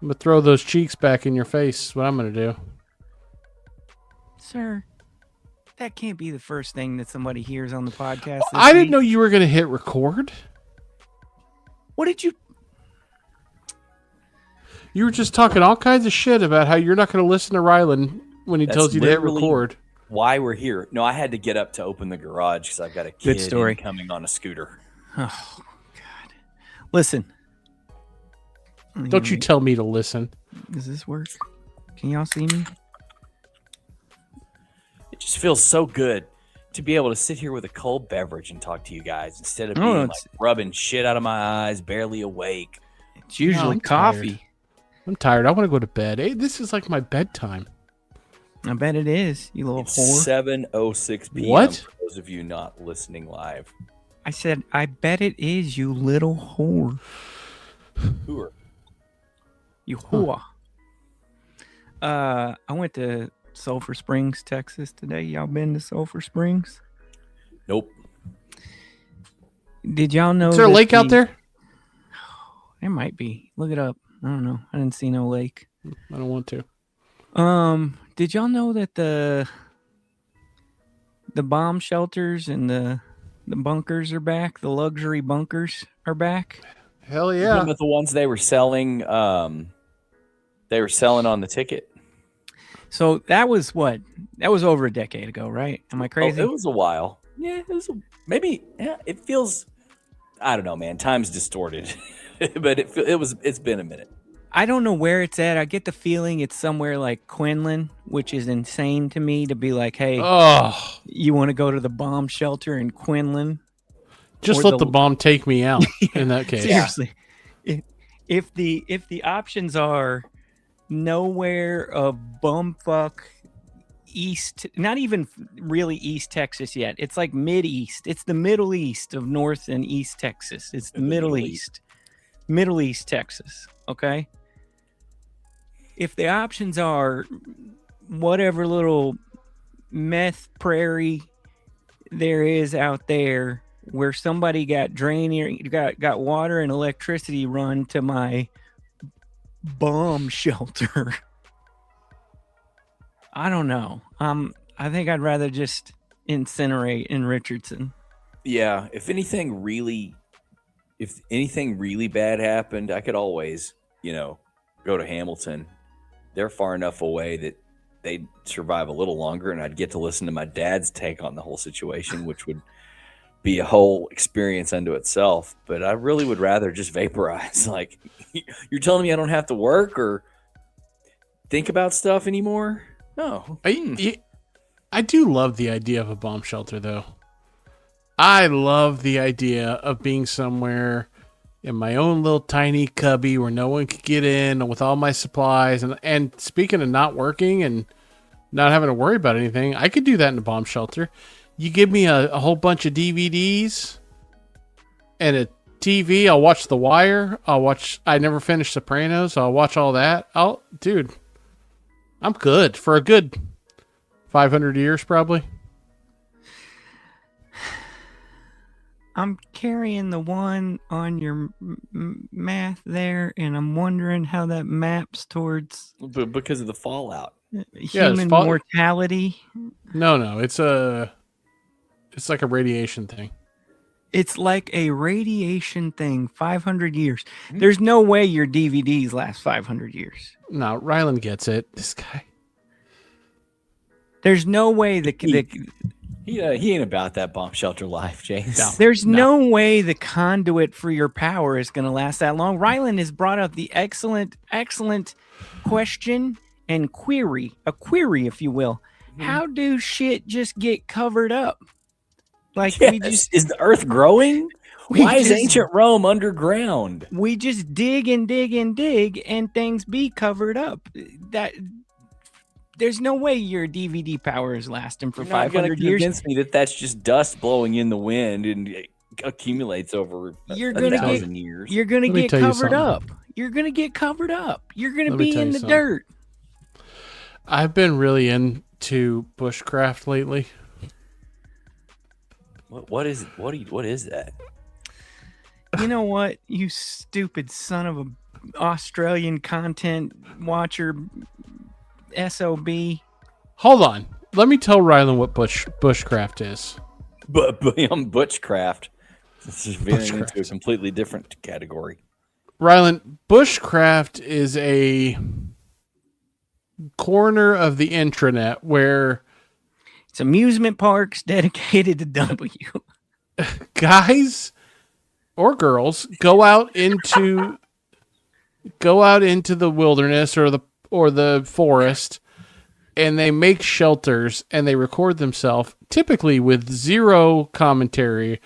I'm gonna throw those cheeks back in your face. Is what I'm gonna do. Sir, that can't be the first thing that somebody hears on the podcast this I didn't week. know you were gonna hit record. What did you... You were just talking all kinds of shit about how you're not gonna listen to Rylan when he That's tells you to hit literally record. why we're here. No, I had to get up to open the garage because I've got a kid story. coming on a scooter. Oh, God. Listen. Don't you tell me to listen. Does this work? Can y'all see me? It just feels so good to be able to sit here with a cold beverage and talk to you guys instead of being like rubbing shit out of my eyes, barely awake. It's usually I'm coffee. tired. I'm tired. I want to go to bed. Hey, this is like my bedtime. I bet it is, you little whore. 7:06 p.m. What? For those of you not listening live. I said, I bet it is, you little whore. Who? You whore. I went to Sulphur Springs, Texas today. Y'all been to Sulphur Springs? Nope. Did y'all know Is there a lake out there? There might be. Look it up. I don't know. I didn't see no lake. I don't want to. Did y'all know that the bomb shelters and the bunkers are back? The luxury bunkers are back? Hell yeah. With the ones they were selling they were selling on the ticket. So that was what? That was over a decade ago, right? Am I crazy? Oh, it was a while. Yeah, it was maybe. Yeah, it feels. I don't know, man. Time's distorted, but it's been a minute. I don't know where it's at. I get the feeling it's somewhere like Quinlan, which is insane to me to be like, hey, you want to go to the bomb shelter in Quinlan? Just let the bomb take me out in that case. Seriously. If the options are nowhere of bumfuck East, not even really East Texas yet. It's like mid-East. It's the Middle East of North and East Texas. It's the Middle East. Middle East Texas, okay? If the options are whatever little meth prairie there is out there where somebody got got water and electricity run to my bomb shelter. I don't know. I think I'd rather just incinerate in Richardson. Yeah, if anything really bad happened, I could always, go to Hamilton. They're far enough away that they'd survive a little longer, and I'd get to listen to my dad's take on the whole situation, which would be a whole experience unto itself. But I really would rather just vaporize. Like, you're telling me I don't have to work or think about stuff anymore? No. I do love the idea of a bomb shelter, though. I love the idea of being somewhere in my own little tiny cubby where no one could get in with all my supplies. And speaking of not working and not having to worry about anything, I could do that in a bomb shelter. You give me a whole bunch of DVDs and a TV. I'll watch The Wire. I never finished Sopranos. So I'll watch all that. Dude, I'm good for a good 500 years probably. I'm carrying the one on your math there, and I'm wondering how that maps towards because of the fallout. Human mortality. No, it's like a radiation thing. It's like a radiation thing. 500 years. There's no way your DVDs last 500 years. No, Rylan gets it. This guy. There's no way he ain't about that bomb shelter life, James. No. There's no way the conduit for your power is going to last that long. Rylan has brought up the excellent question and query, a query, if you will. Mm-hmm. How do shit just get covered up? Like, is the earth growing? Why is ancient Rome underground? We just dig and dig and dig, and things be covered up. There's no way your DVD power is lasting for 500 years. Convince me that that's just dust blowing in the wind and it accumulates over 1,000 years. You're gonna get covered up. You're gonna get covered up. You're gonna be in the dirt. I've been really into bushcraft lately. What is that? You know what? You stupid son of a Australian content watcher SOB. Hold on. Let me tell Rylan what bushcraft is. But beyond Butchcraft, this is veering into a Bushcraft. completely different category. Rylan, bushcraft is a corner of the intranet where It's amusement parks dedicated to W. guys or girls go out into the wilderness or the forest, and they make shelters and they record themselves, typically with zero commentary.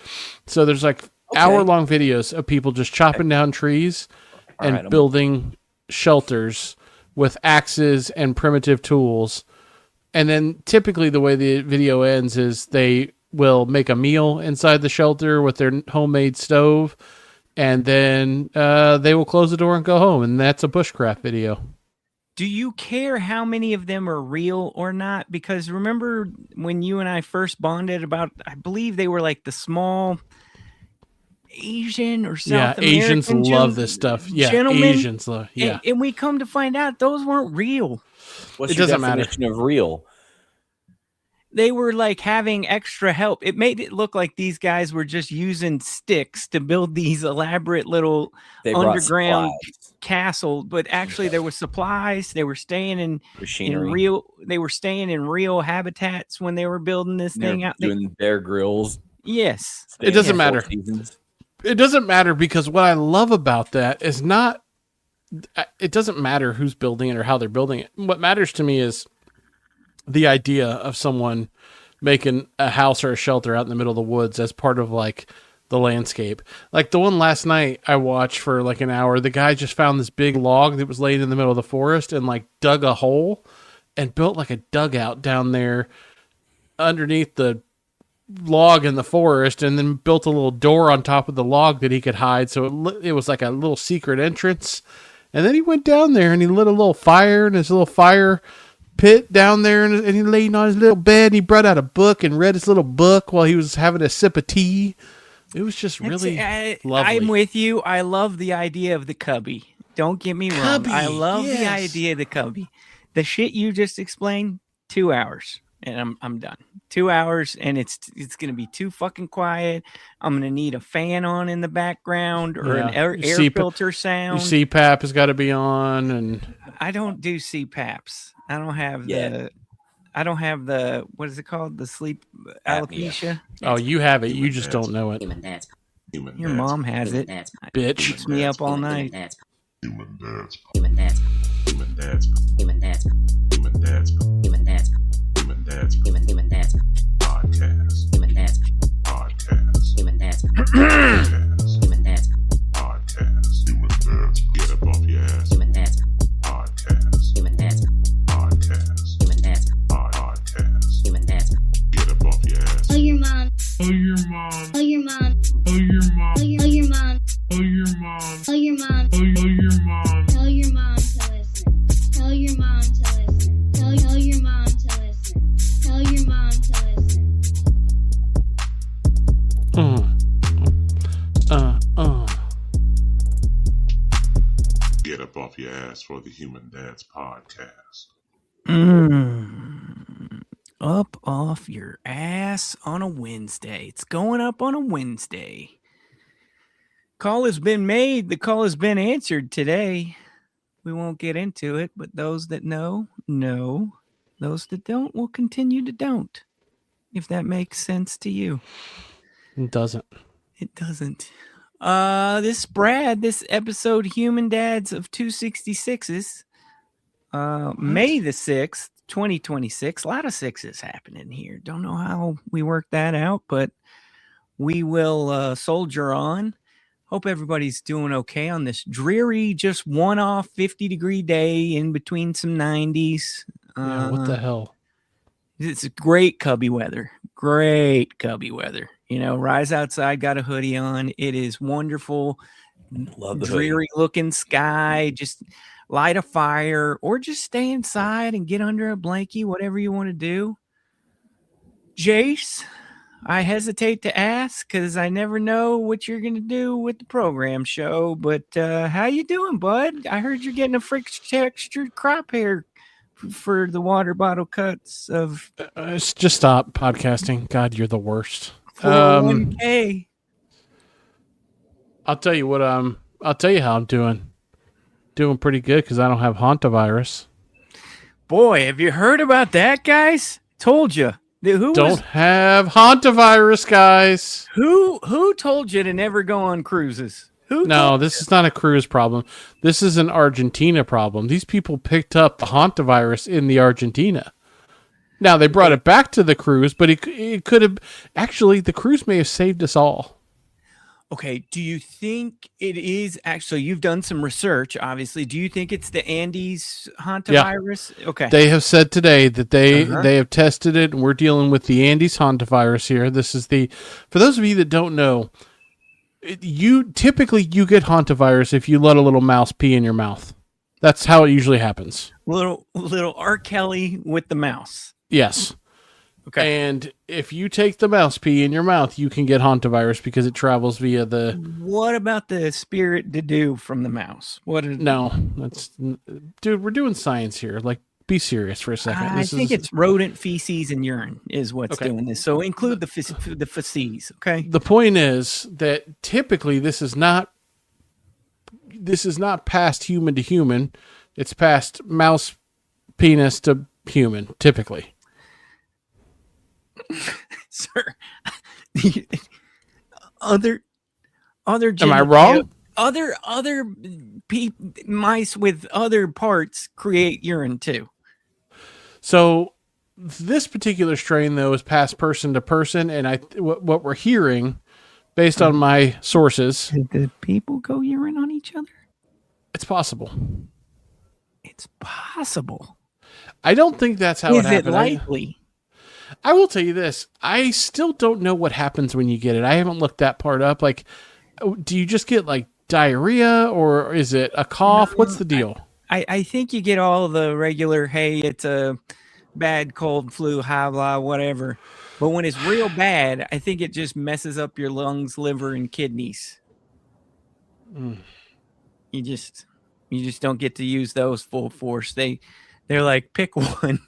So there's like hour-long videos of people just chopping down trees and right, building shelters with axes and primitive tools. And then typically the way the video ends is they will make a meal inside the shelter with their homemade stove, and then they will close the door and go home. And that's a bushcraft video. Do you care how many of them are real or not? Because remember when you and I first bonded about, I believe they were like the small Asian or South American Asians love this stuff. Yeah, gentlemen, Asians love. Yeah, and we come to find out those weren't real. What's It your doesn't matter. definition of real? They were like having extra help. It made it look like these guys were just using sticks to build these elaborate little They brought underground supplies, castle, but actually there were supplies. They were staying in machinery. real habitats when they were building this They're thing out. doing Bear Grylls. Yes. It doesn't staying matter. 4 seasons. it doesn't matter, because what I love about that is not. It doesn't matter who's building it or how they're building it. What matters to me is the idea of someone making a house or a shelter out in the middle of the woods as part of like the landscape. Like the one last night I watched for like an hour, the guy just found this big log that was laying in the middle of the forest and like dug a hole and built like a dugout down there underneath the log in the forest, and then built a little door on top of the log that he could hide. So it was like a little secret entrance. And then he went down there and he lit a little fire in his little fire pit down there, and he laid on his little bed, and he brought out a book and read his little book while he was having a sip of tea. It was just really lovely. I'm with you. I love the idea of the cubby. Don't get me wrong. I love the idea of the cubby. The shit you just explained, 2 hours. And I'm done. 2 hours, and it's gonna be too fucking quiet. I'm gonna need a fan on in the background or an air filter sound. Your CPAP has got to be on, and I don't do CPAPs. I don't have the what is it called? The sleep alopecia. oh, you have it. You just don't know it, Your mom has it. bitch. Keeps me up all night. Human dads. Human dads. Human dads. Human dads. Human dads. Human dads. Human dads. Human dads. Podcast. Human dads. Podcast. Human dads. Podcast. Human dads. Podcast. Human dads. Get up off your ass. Human dads. Podcast. Human dads. Podcast. Human dads. Podcast. Human dads. Get up off your ass. Tell your mom. Tell your mom. Tell your mom. Tell your mom. Tell your mom. Tell your mom. Tell your mom. Tell your mom. Tell your mom to listen. Tell your mom to listen. Tell your mom to listen. Tell your mom to listen. Get up off your ass for the Human Dads Podcast. Up off your ass on a Wednesday. It's going up on a Wednesday. Call has been made. The call has been answered today. We won't get into it, but those that know. Those that don't will continue to don't. If that makes sense to you. It doesn't. It doesn't. This Brad, this episode Human Dads of 266s. May the 6th, 2026. A lot of sixes happening here. Don't know how we work that out, but we will soldier on. Hope everybody's doing okay on this dreary, just one-off 50-degree day in between some 90s. Yeah, what the hell? It's great cubby weather. Great cubby weather. You know, rise outside, got a hoodie on. It is wonderful. Love the Dreary looking sky. Just light a fire or just stay inside and get under a blankie, whatever you want to do. Jace, I hesitate to ask because I never know what you're going to do with the program show. But how you doing, bud? I heard you're getting a freak textured crop hair for the water bottle cuts of Just stop podcasting. God, you're the worst. 401k. I'll tell you what. I'll tell you how I'm doing. Doing pretty good because I don't have hantavirus. Boy, have you heard about that, guys? Told you. Don't have hantavirus, guys. Who told you to never go on cruises? No, this is not a cruise problem. This is an Argentina problem. These people picked up the hantavirus in the Argentina. Now, they brought it back to the cruise, but it could have... Actually, the cruise may have saved us all. Okay, do you think it is actually... You've done some research, obviously. Do you think it's the Andes hantavirus? Yeah. Okay. They have said today that they have tested it, and we're dealing with the Andes hantavirus here. This is the... For those of you that don't know... You get hantavirus if you let a little mouse pee in your mouth. That's how it usually happens. Little R. Kelly with the mouse. Yes. Okay. And if you take the mouse pee in your mouth, you can get hantavirus because it travels via the... What about the spirit to do from the mouse? No, that's... Dude, we're doing science here. Like, be serious for a second. I think it's rodent feces and urine is what's doing this. So include the feces, okay? The point is that typically this is not passed human to human. It's passed mouse penis to human, typically. Sir, other am I wrong? Other mice with other parts create urine too. So this particular strain, though, is passed person to person, and what we're hearing, based on my sources, did the people go urine on each other? It's possible. It's possible. I don't think that's how it happened. Is it likely? I will tell you this. I still don't know what happens when you get it. I haven't looked that part up. Like, do you just get, like, diarrhea, or is it a cough? What's the deal? I think you get all the regular, hey, it's a bad cold, flu, high, blah, whatever. But when it's real bad, I think it just messes up your lungs, liver, and kidneys. You just don't get to use those full force. They're like, pick one.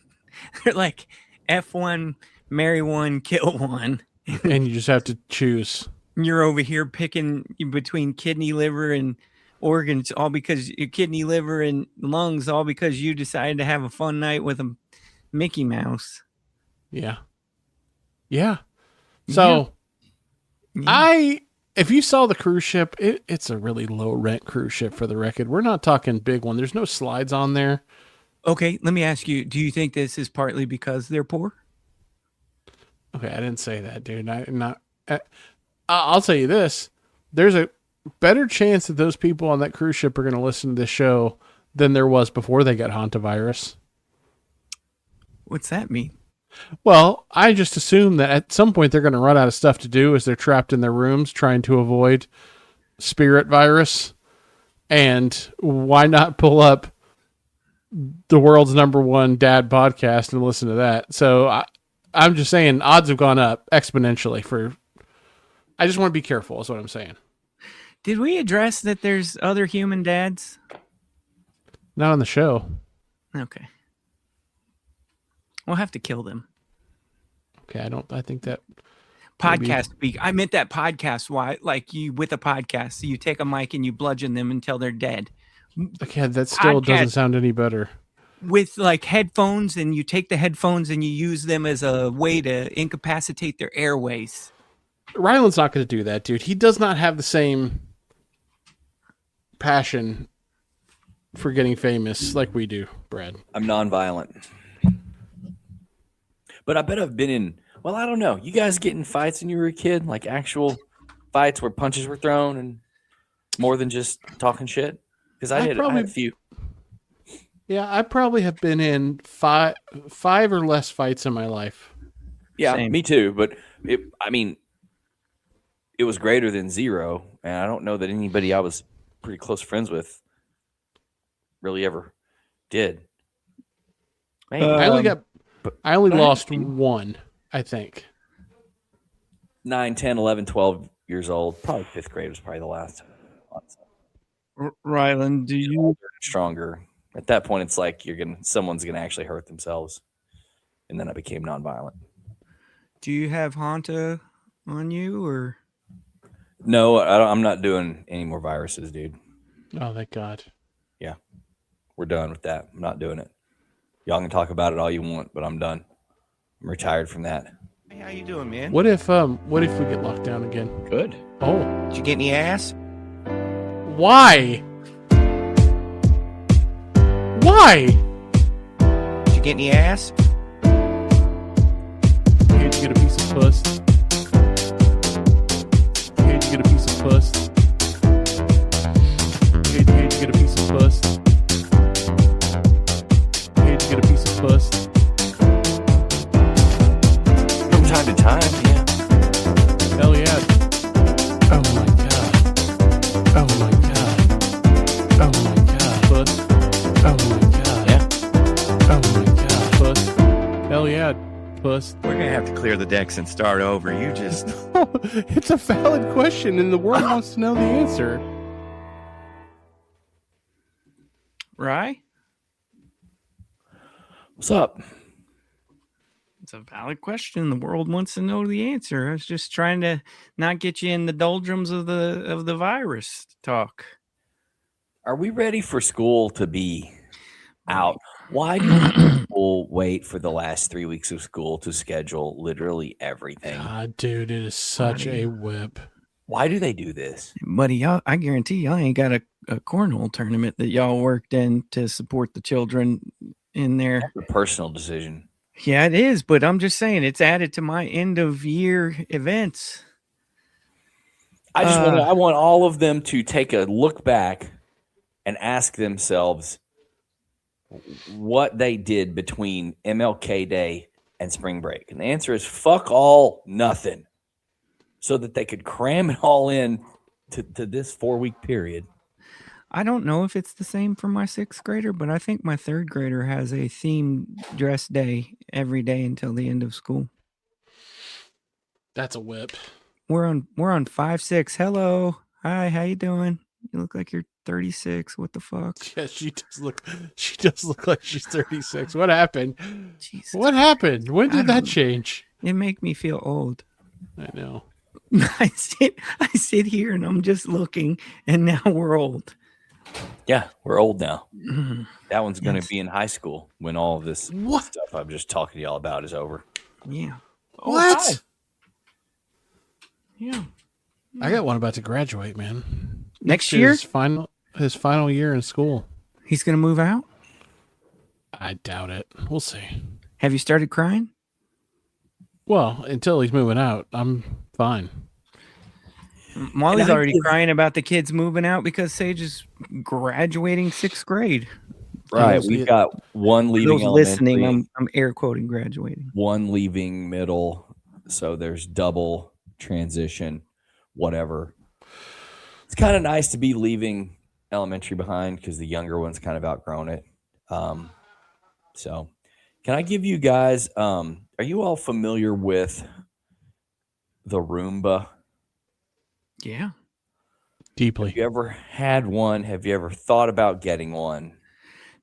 They're like, F1, marry one, kill one. And you just have to choose. You're over here picking between kidney, liver, and organs, all because your kidney, liver, and lungs, all because you decided to have a fun night with a Mickey Mouse. Yeah. So, if you saw the cruise ship, it's a really low rent cruise ship, for the record. We're not talking big one. There's no slides on there. Okay, let me ask you, do you think this is partly because they're poor? Okay, I didn't say that, dude. I'll tell you this. There's a better chance that those people on that cruise ship are going to listen to this show than there was before they got hantavirus. What's that mean? Well, I just assume that at some point they're going to run out of stuff to do as they're trapped in their rooms trying to avoid spirit virus. And why not pull up the world's #1 dad podcast and listen to that? So I'm just saying odds have gone up exponentially I just want to be careful is what I'm saying. Did we address that there's other human dads? Not on the show. Okay. We'll have to kill them. Okay, I think that podcast speak. I meant that podcast. Why? Like you with a podcast, so you take a mic and you bludgeon them until they're dead. Okay, that still doesn't sound any better. With like headphones, and you take the headphones and you use them as a way to incapacitate their airways. Ryland's not going to do that, dude. He does not have the same passion for getting famous like we do, Brad. I'm nonviolent. But I bet I've been in, well, I don't know. You guys get in fights when you were a kid? Like actual fights where punches were thrown and more than just talking shit? Because I had a few. Yeah, I probably have been in five or less fights in my life. Yeah, Same. Me too. But it was greater than zero. And I don't know that anybody I was pretty close friends with really ever did. Man, I only lost one, I think. 9, 10, 11, 12 years old. Probably 5th grade was probably the last. Rylan, do you Older and stronger. At that point, it's like someone's gonna actually hurt themselves, and then I became nonviolent. have Hanta on you or? No, I'm not doing any more viruses, dude. Oh, thank God. Yeah, we're done with that. I'm not doing it. Y'all can talk about it all you want, but I'm done. I'm retired from that. Hey, how you doing, man? What if we get locked down again? Good. Oh, Did you get any ass? why? Why? Did you get any ass? Here'd you get a piece of puss. Here'd you get a piece of puss. Here'd you get a piece of puss. Here'd you get a piece of puss. From time to time, yeah. Hell yeah. Oh my God. Oh my God. Oh my God. Puss. Oh my God. Yeah. Oh my God. Puss. Hell yeah. Puss. We're gonna have to clear the decks and start over. You just It's a valid question, and the world wants to know the answer. Rye? What's up? It's a valid question. The world wants to know the answer. I was just trying to not get you in the doldrums of the virus talk. Are we ready for school to be out? Why do people wait for the last 3 weeks of school to schedule literally everything? God, dude, it is such a whip. Why do they do this? Buddy, y'all, I guarantee y'all ain't got a cornhole tournament that y'all worked in to support the children in there. That's a personal decision. Yeah, it is, but I'm just saying it's added to my end of year events. I want all of them to take a look back and ask themselves what they did between MLK Day and spring break. And the answer is fuck all, nothing. So that they could cram it all in to this 4-week period. I don't know if it's the same for my 6th grader, but I think my 3rd grader has a themed dress day every day until the end of school. That's a whip. We're on 5-6. Hello. Hi, how you doing? You look like you're 36. What the fuck? Yeah, she does look like she's 36. What happened? Jesus. What happened? When I did that don't- change? It make me feel old. I know. I sit here and I'm just looking, and now we're old. Yeah, we're old now. Mhm. That one's going to Yes. be in high school when all of this What? stuff I'm just talking to y'all about is over. Yeah. What? Yeah. I got one about to graduate, man. Next year, His final year in school. he's going to move out. I doubt it. We'll see. Have you started crying? Mm-hmm. Well, until he's moving out, I'm fine. Molly's And I already give- crying about the kids moving out because Sage is graduating 6th grade. Right. Those- We've got one For leaving those listening, elementary, I'm air quoting graduating. one leaving middle. So there's double transition, whatever. It's kind of nice to be leaving elementary behind because the younger one's kind of outgrown it. So can I give you guys, are you all familiar with the Roomba? Yeah. Deeply. Have you ever had one? Have you ever thought about getting one?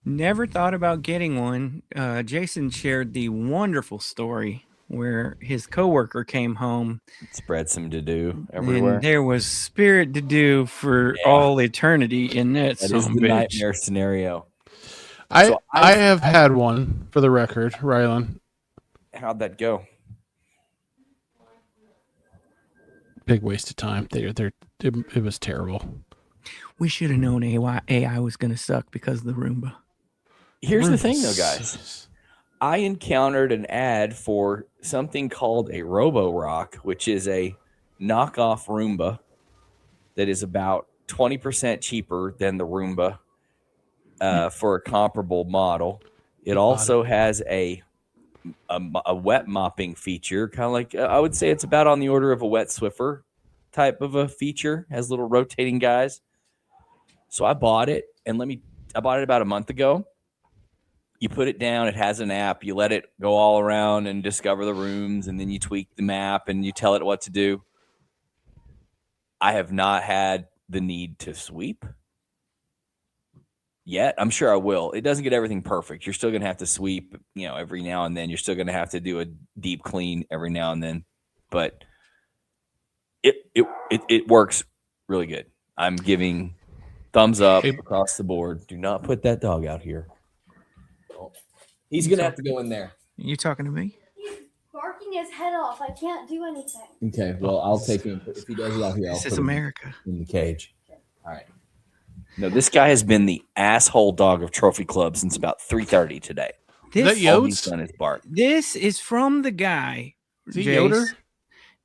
Never thought about getting one. Jason shared the wonderful story where his coworker came home Spread some to do everywhere. and there was spirit to do for all eternity in that That son is of the a bitch. nightmare scenario. I So I have had one, for the record, Rylan. How'd that go? Big waste of time. It was terrible. We should have known AI was going to suck because of the Roomba. Here's the thing, though, guys. I encountered an ad for something called a Roborock, which is a knockoff Roomba that is about 20% cheaper than the Roomba for a comparable model. It also has a wet mopping feature, kind of like I would say it's about on the order of a wet Swiffer type of a feature. Has little rotating guys. So I bought it, and I bought it about a month ago. You put it down. It has an app. You let it go all around and discover the rooms, and then you tweak the map and you tell it what to do. I have not had the need to sweep yet. I'm sure I will. It doesn't get everything perfect. You're still going to have to sweep, every now and then. You're still going to have to do a deep clean every now and then. But it works really good. I'm giving thumbs up across the board. Do not put that dog out here. He's going to have to go in there. You talking to me? He's barking his head off. I can't do anything. Okay, well, I'll take him. If he does it out here, I'll This put is him America. in the cage. All right. No, this guy has been the asshole dog of Trophy Club since about 3:30 today. This, All he's done is bark. this is from the guy. Is he Yoder?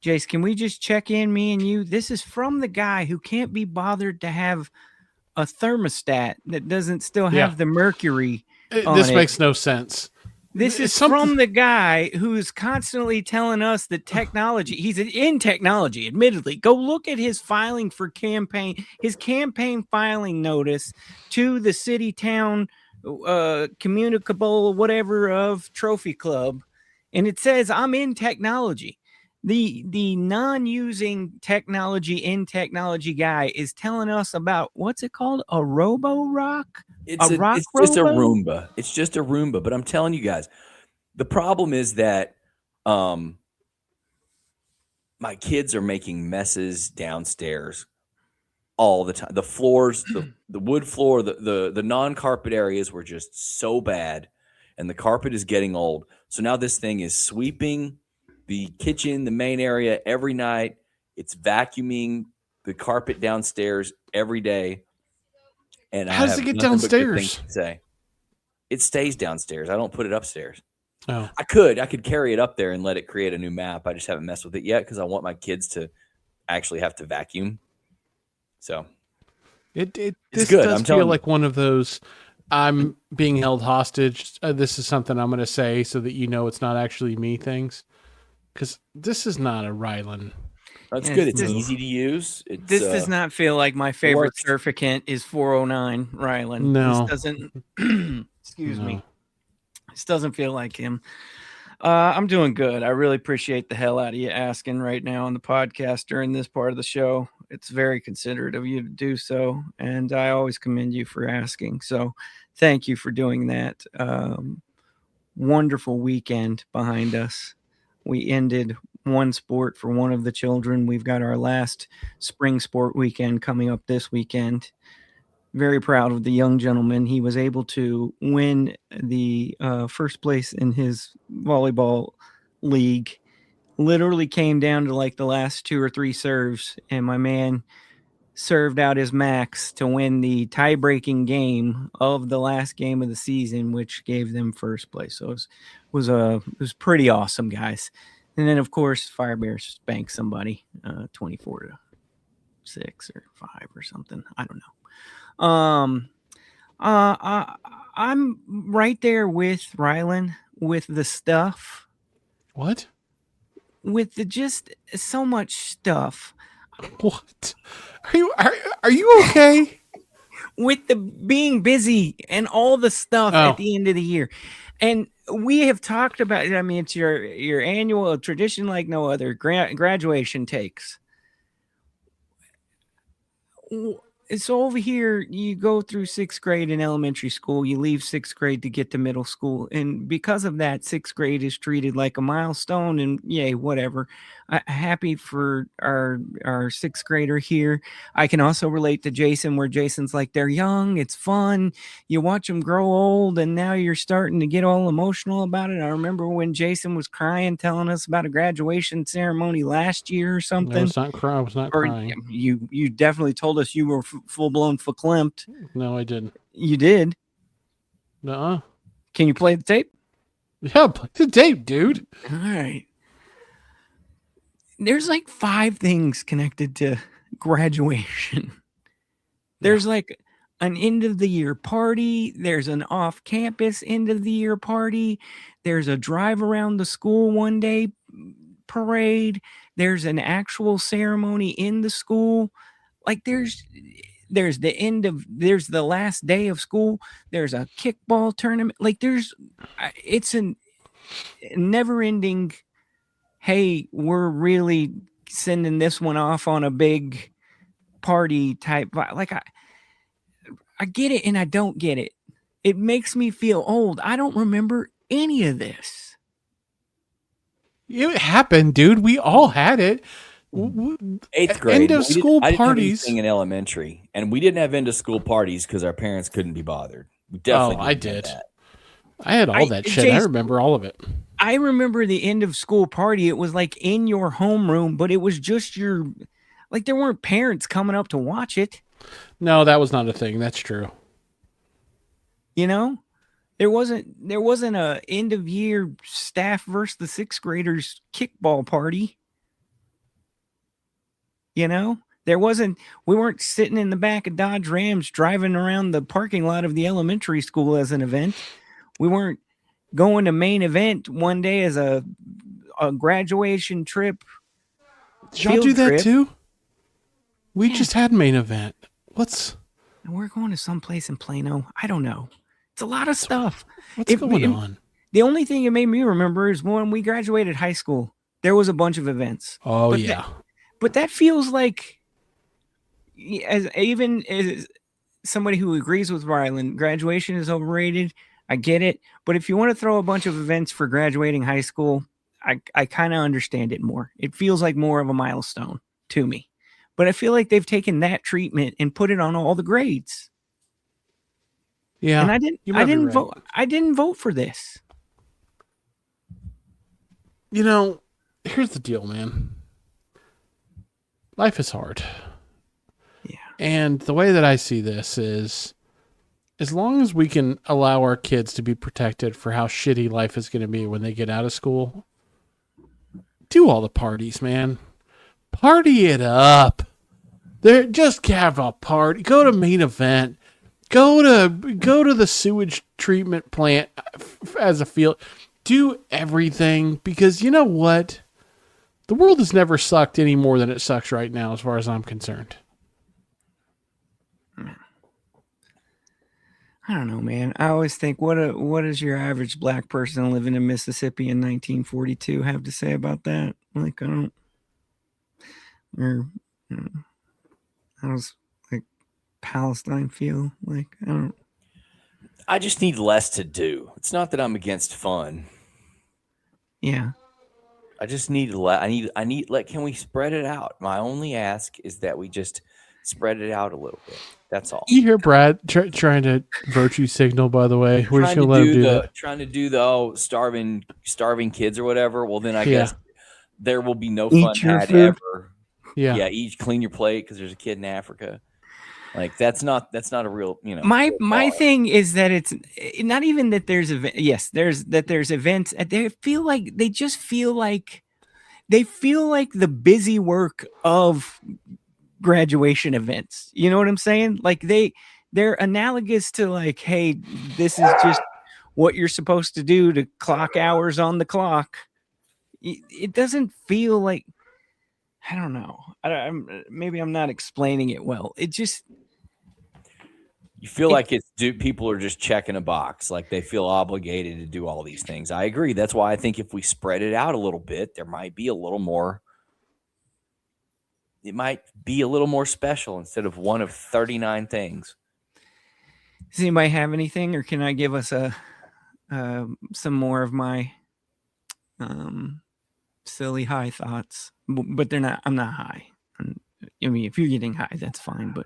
Jace, can we just check in, me and you? This is from the guy who can't be bothered to have a thermostat that doesn't still have the mercury on This it. makes no sense. This is It's something- from the guy who's constantly telling us that technology, he's in technology, admittedly. Go look at his filing for his campaign filing notice to the city town communicable whatever of Trophy Club. And it says, I'm in technology. The non-using technology in technology guy is telling us about, what's it called? A robo-rock? It's rock just a robo? Roomba. It's just a Roomba. But I'm telling you guys, the problem is that my kids are making messes downstairs all the time. The floors, the wood floor, the non-carpet areas were just so bad, and the carpet is getting old. So now this thing is sweeping the kitchen, the main area every night. It's vacuuming the carpet downstairs every day. And How does it get downstairs? To say. It stays downstairs. I don't put it upstairs. Oh, I could carry it up there and let it create a new map. I just haven't messed with it yet because I want my kids to actually have to vacuum. So this good. does I'm feel telling you. like one of those. I'm being held hostage. This is something I'm going to say so that it's not actually me things. Because this is not a Rylan. that's Yes, good. It's this- easy to use. It's, This does not feel like my favorite works. surficant is 409 Rylan. No. This doesn't excuse me. No. This doesn't feel like him. I'm doing good. I really appreciate the hell out of you asking right now on the podcast during this part of the show. It's very considerate of you to do so, and I always commend you for asking. So thank you for doing that. Wonderful weekend behind us. We ended one sport for one of the children. We've got our last spring sport weekend coming up this weekend. Very proud of the young gentleman. He was able to win the first place in his volleyball league. Literally came down to like the last 2 or 3 serves, and my man served out his max to win the tie-breaking game of the last game of the season, which gave them first place. So it was pretty awesome, guys. And then, of course, Fire Bears spanked somebody 24-6 or 5 or something. I don't know. I'm right there with Rylan with the stuff, What? with the just so much stuff, What? Are you okay? with the being busy and all the stuff Oh. at the end of the year. And we have talked about it. I mean, it's your annual tradition like no other. Graduation takes. So over here, you go through 6th grade in elementary school, you leave 6th grade to get to middle school. And because of that, 6th grade is treated like a milestone, and yay, whatever. Happy for our 6th grader here. I can also relate to Jason, where Jason's like, they're young, it's fun. You watch them grow old, and now you're starting to get all emotional about it. I remember when Jason was crying, telling us about a graduation ceremony last year or something. I was not crying. I was not Or crying. you definitely told us you were full-blown verklempt. No, I didn't. You did. Nuh-uh. Can you play the tape? Yeah, play the tape, dude. All right. There's like 5 things connected to graduation. There's like an end of the year party. There's an off-campus end of the year party. There's a drive around the school one day parade. There's an actual ceremony in the school. Like there's there's the last day of school. There's a kickball tournament. Like it's a never ending. Hey, we're really sending this one off on a big party type. Like I get it and I don't get it. It makes me feel old. I don't remember any of this. It happened, dude. We all had it. Eighth grade. End of school I didn't have parties. anything in elementary, and we didn't have end of school parties because our parents couldn't be bothered. We definitely I didn't have did. that. I had all that shit. I remember all of it. I remember the end of school party. It was like in your homeroom, but it was just like there weren't parents coming up to watch it. No, that was not a thing. That's true. You know, there wasn't a end of year staff versus the sixth graders kickball party. You know, we weren't sitting in the back of Dodge Rams driving around the parking lot of the elementary school as an event. We weren't going to main event one day as a graduation trip. Did y'all do that trip. too? We just had main event. We're going to someplace in Plano. I don't know. It's a lot of stuff. What's going on? The only thing it made me remember is when we graduated high school, there was a bunch of events. Oh, yeah. But that feels like, as somebody who agrees with Ryland, graduation is overrated. I get it. But if you want to throw a bunch of events for graduating high school, I kind of understand it more. It feels like more of a milestone to me. But I feel like they've taken that treatment and put it on all the grades. Yeah. And I didn't vote. I didn't vote for this. You know, here's the deal, man. Life is hard. Yeah. And the way that I see this is, as long as we can allow our kids to be protected for how shitty life is going to be when they get out of school, do all the parties, man. Party it up. Just have a party. Go to main event. Go to the sewage treatment plant as a field. Do everything, because you know what? The world has never sucked any more than it sucks right now, as far as I'm concerned. I don't know, man. I always think, what does your average black person living in Mississippi in 1942 have to say about that? Like, I don't. Or, how does like Palestine feel? Like, I don't. I just need less to do. It's not that I'm against fun. Yeah. I just need can we spread it out? My only ask is that we just spread it out a little bit. That's all. You hear Brad trying to virtue signal, by the way. We're just going to let him do that. Trying to do the starving kids or whatever. Well, then I guess there will be no fun had ever. Yeah. Clean your plate because there's a kid in Africa. Like that's not a real, you know. My thing is that it's not even that there's there's events. They feel like the busy work of graduation events. You know what I'm saying? Like they're analogous to like, hey, this is just what you're supposed to do to clock hours on the clock. It doesn't feel like, I don't know. Maybe I'm not explaining it well. It just, you feel like people are just checking a box, like they feel obligated to do all these things. I agree. That's why I think if we spread it out a little bit, there might be a little more. It might be a little more special instead of one of 39 things. Does anybody have anything, or can I give us some more of my silly high thoughts? But they're not. I'm not high. I mean, if you're getting high, that's fine. But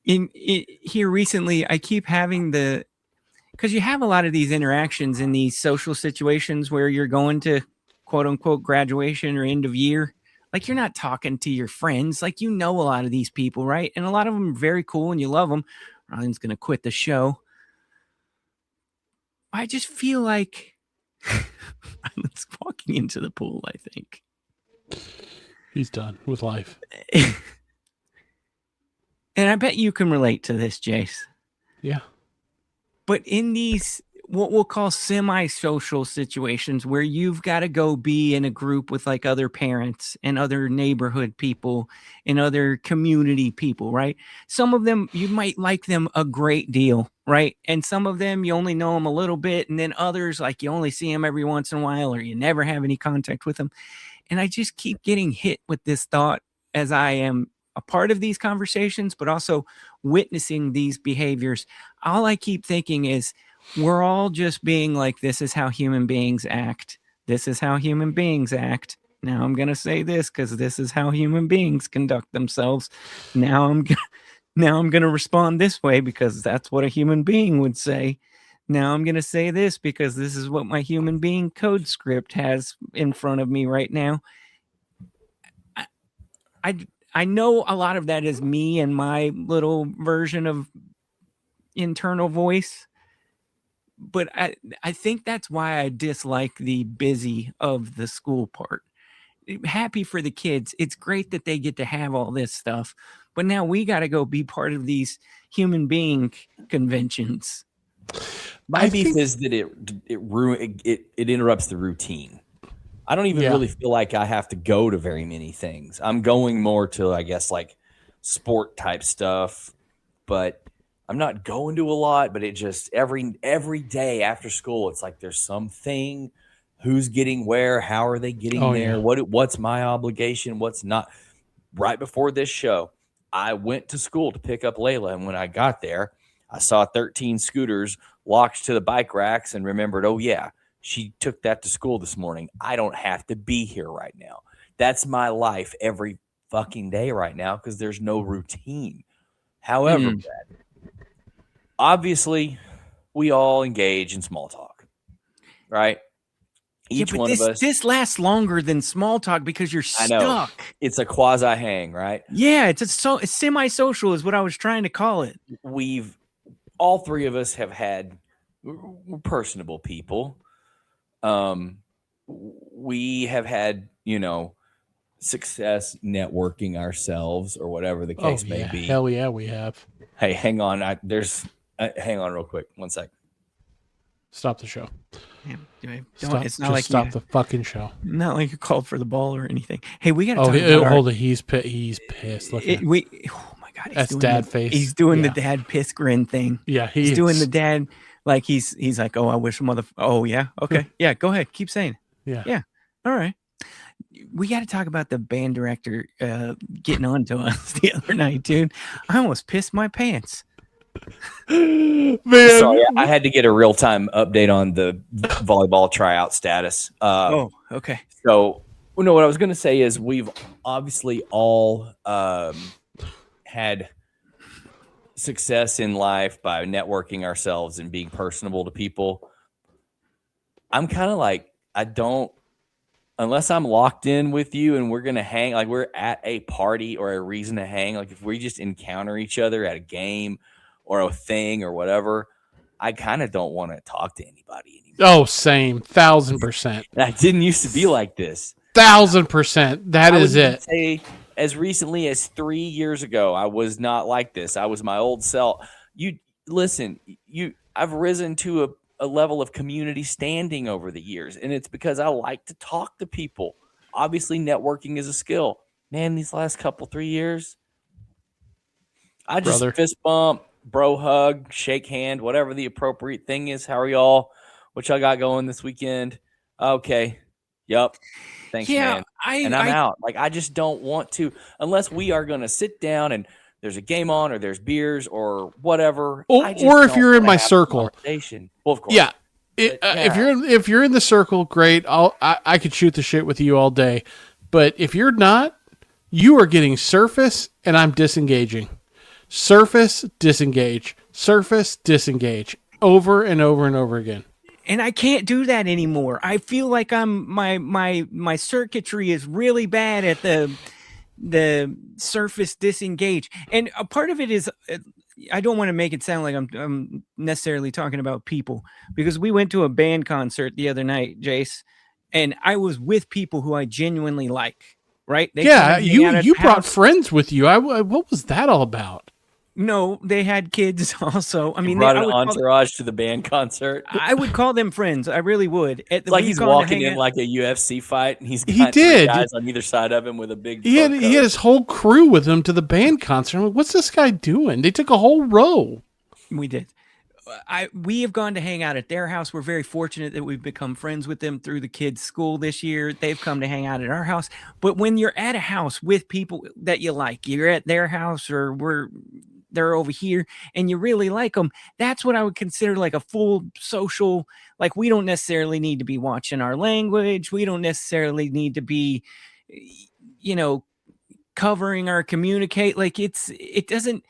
here recently, I keep having because you have a lot of these interactions in these social situations where you're going to quote unquote graduation or end of year. Like, you're not talking to your friends. Like, you know, a lot of these people, right? And a lot of them are very cool and you love them. Ryan's going to quit the show. I just feel like Ryan's walking into the pool, I think. He's done with life. And I bet you can relate to this, Jace. Yeah. But in these, what we'll call semi-social situations where you've got to go be in a group with like other parents and other neighborhood people and other community people, right? Some of them you might like them a great deal, right? And some of them you only know them a little bit, and then others like you only see them every once in a while or you never have any contact with them. And I just keep getting hit with this thought as I am a part of these conversations, but also witnessing these behaviors. All I keep thinking is we're all just being like, this is how human beings act. This is how human beings act. Now I'm going to say this because this is how human beings conduct themselves. Now I'm going to respond this way because that's what a human being would say. Now I'm going to say this because this is what my human being code script has in front of me right now. I know a lot of that is me and my little version of internal voice, but I think that's why I dislike the busy of the school part. Happy for the kids. It's great that they get to have all this stuff, but now we got to go be part of these human being conventions. My beef is that it interrupts the routine. I don't even really feel like I have to go to very many things. I'm going more to, I guess, like sport type stuff, but I'm not going to a lot. But it just every day after school, it's like there's something. Who's getting where? How are they getting there? Yeah. What's my obligation? What's not? Right before this show, I went to school to pick up Layla, and when I got there, I saw 13 scooters locked to the bike racks and remembered, oh yeah, she took that to school this morning. I don't have to be here right now. That's my life every fucking day right now because there's no routine. However, Brad, obviously, we all engage in small talk, right? Each one of us. This lasts longer than small talk because you're stuck. I know. It's a quasi hang, right? Yeah, it's semi-social is what I was trying to call it. All three of us have had we're personable people. We have had, success networking ourselves or whatever the case may be. Hell yeah, we have. Hey, hang on. Hang on real quick. 1 sec. Stop the show. It's not like stop the fucking show. Not like you called for the ball or anything. Hey, we got to talk about hold it. He's pissed. Look at oh my god, that's dad face. He's doing the dad piss grin thing. Yeah, he's doing the dad like he's like, oh, I wish oh yeah, okay, yeah, go ahead, keep saying. Yeah, all right. We got to talk about the band director getting on to us the other night, dude. I almost pissed my pants. Man, sorry, I had to get a real-time update on the volleyball tryout status. Okay. So, what I was going to say is we've obviously all had success in life by networking ourselves and being personable to people. I'm kind of like, unless I'm locked in with you and we're going to hang, like we're at a party or a reason to hang, like if we just encounter each other at a game or a thing or whatever, I kind of don't want to talk to anybody anymore. Oh, same. 1,000%. I didn't used to be like this. 1,000%. That is it. Say, as recently as 3 years ago, I was not like this. I was my old self. I've risen to a level of community standing over the years, and it's because I like to talk to people. Obviously, networking is a skill. Man, these last 3 years, I just fist bump, bro hug, shake hand, whatever the appropriate thing is. How are y'all? What y'all got going this weekend? Okay. Yep. Thanks, man. I'm out. Like, I just don't want to, unless we are going to sit down and there's a game on or there's beers or whatever. Or if you're in my circle. Well, of course. Yeah. If you're in the circle, great. I could shoot the shit with you all day. But if you're not, you are getting surface and I'm disengaging. Surface, disengage. Surface, disengage. Over and over and over again. And I can't do that anymore. I feel like my circuitry is really bad at the surface disengage. And a part of it is, I don't want to make it sound like I'm necessarily talking about people, because we went to a band concert the other night, Jace, and I was with people who I genuinely like. Right? You brought friends with you. What was that all about? No, they had kids also. I You mean, brought I an would call entourage to the band concert. I would call them friends. I really would. It's like he's We've gone to walking hang in out- like a UFC fight, and he's He got three did. guys on either side of him with a big He fur had coat. his whole crew with him to the band concert. I'm like, what's this guy doing? They took a whole row. We did. We have gone to hang out at their house. We're very fortunate that we've become friends with them through the kids' school this year. They've come to hang out at our house. But when you're at a house with people that you like, you're at their house or they're over here and you really like them, that's what I would consider like a full social. Like, we don't necessarily need to be watching our language. We don't necessarily need to be, covering our communicate. Like, it doesn't.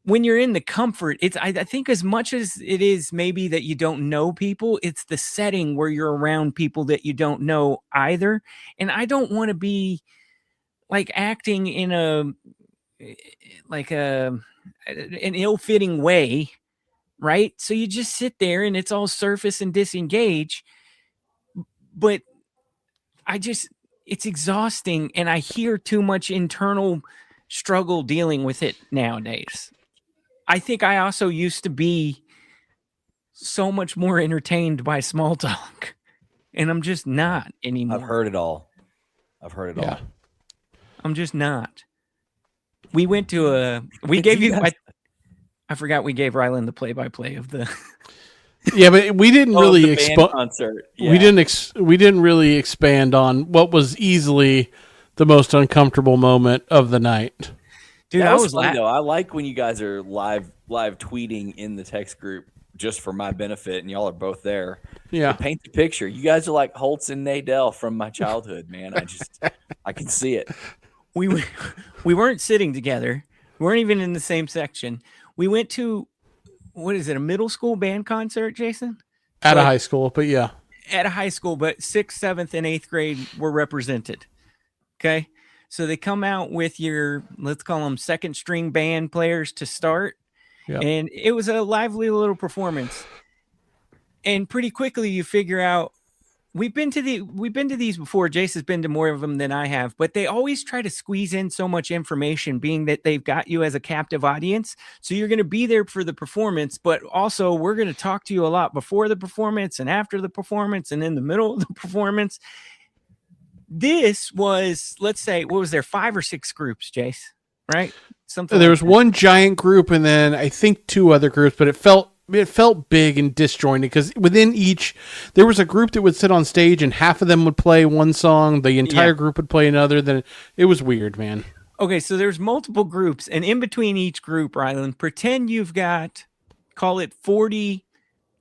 When you're in the comfort, I think as much as it is maybe that you don't know people, it's the setting where you're around people that you don't know either. And I don't want to be like acting in an ill-fitting way, right? So you just sit there and it's all surface and disengage. But it's exhausting, and I hear too much internal struggle dealing with it nowadays. I think I also used to be so much more entertained by small talk, and I'm just not anymore. I've heard it all. Yeah. I'm just not. We went to we gave you, I forgot we gave Rylan the play-by-play of the. Yeah, but we didn't really the band concert. Yeah. We didn't really expand on what was easily the most uncomfortable moment of the night. Dude, that I was was funny though. I like when you guys are live tweeting in the text group just for my benefit, and y'all are both there. Yeah, to paint the picture. You guys are like Holtz and Nadell from my childhood, man. I can see it. We weren't sitting together. We weren't even in the same section. We went to, what is it, a middle school band concert, Jason? at a high school, but yeah. At a high school, but 6th, 7th, and 8th grade were represented. Okay. So they come out with your, let's call them second string band players to start. Yep. And it was a lively little performance. And pretty quickly you figure out, we've been to these before. Jace has been to more of them than I have, but they always try to squeeze in so much information, being that they've got you as a captive audience. So you're going to be there for the performance, but also we're going to talk to you a lot before the performance and after the performance and in the middle of the performance. This was, let's say, what was there, 5 or 6 groups, Jace? Right? Something. There like was that. one giant group, and then I think 2 other groups, but it felt big and disjointed because within each, there was a group that would sit on stage and half of them would play one song, the entire group would play another. Then it was weird, man. Okay, so there's multiple groups, and in between each group, Rylan, pretend you've got, call it 40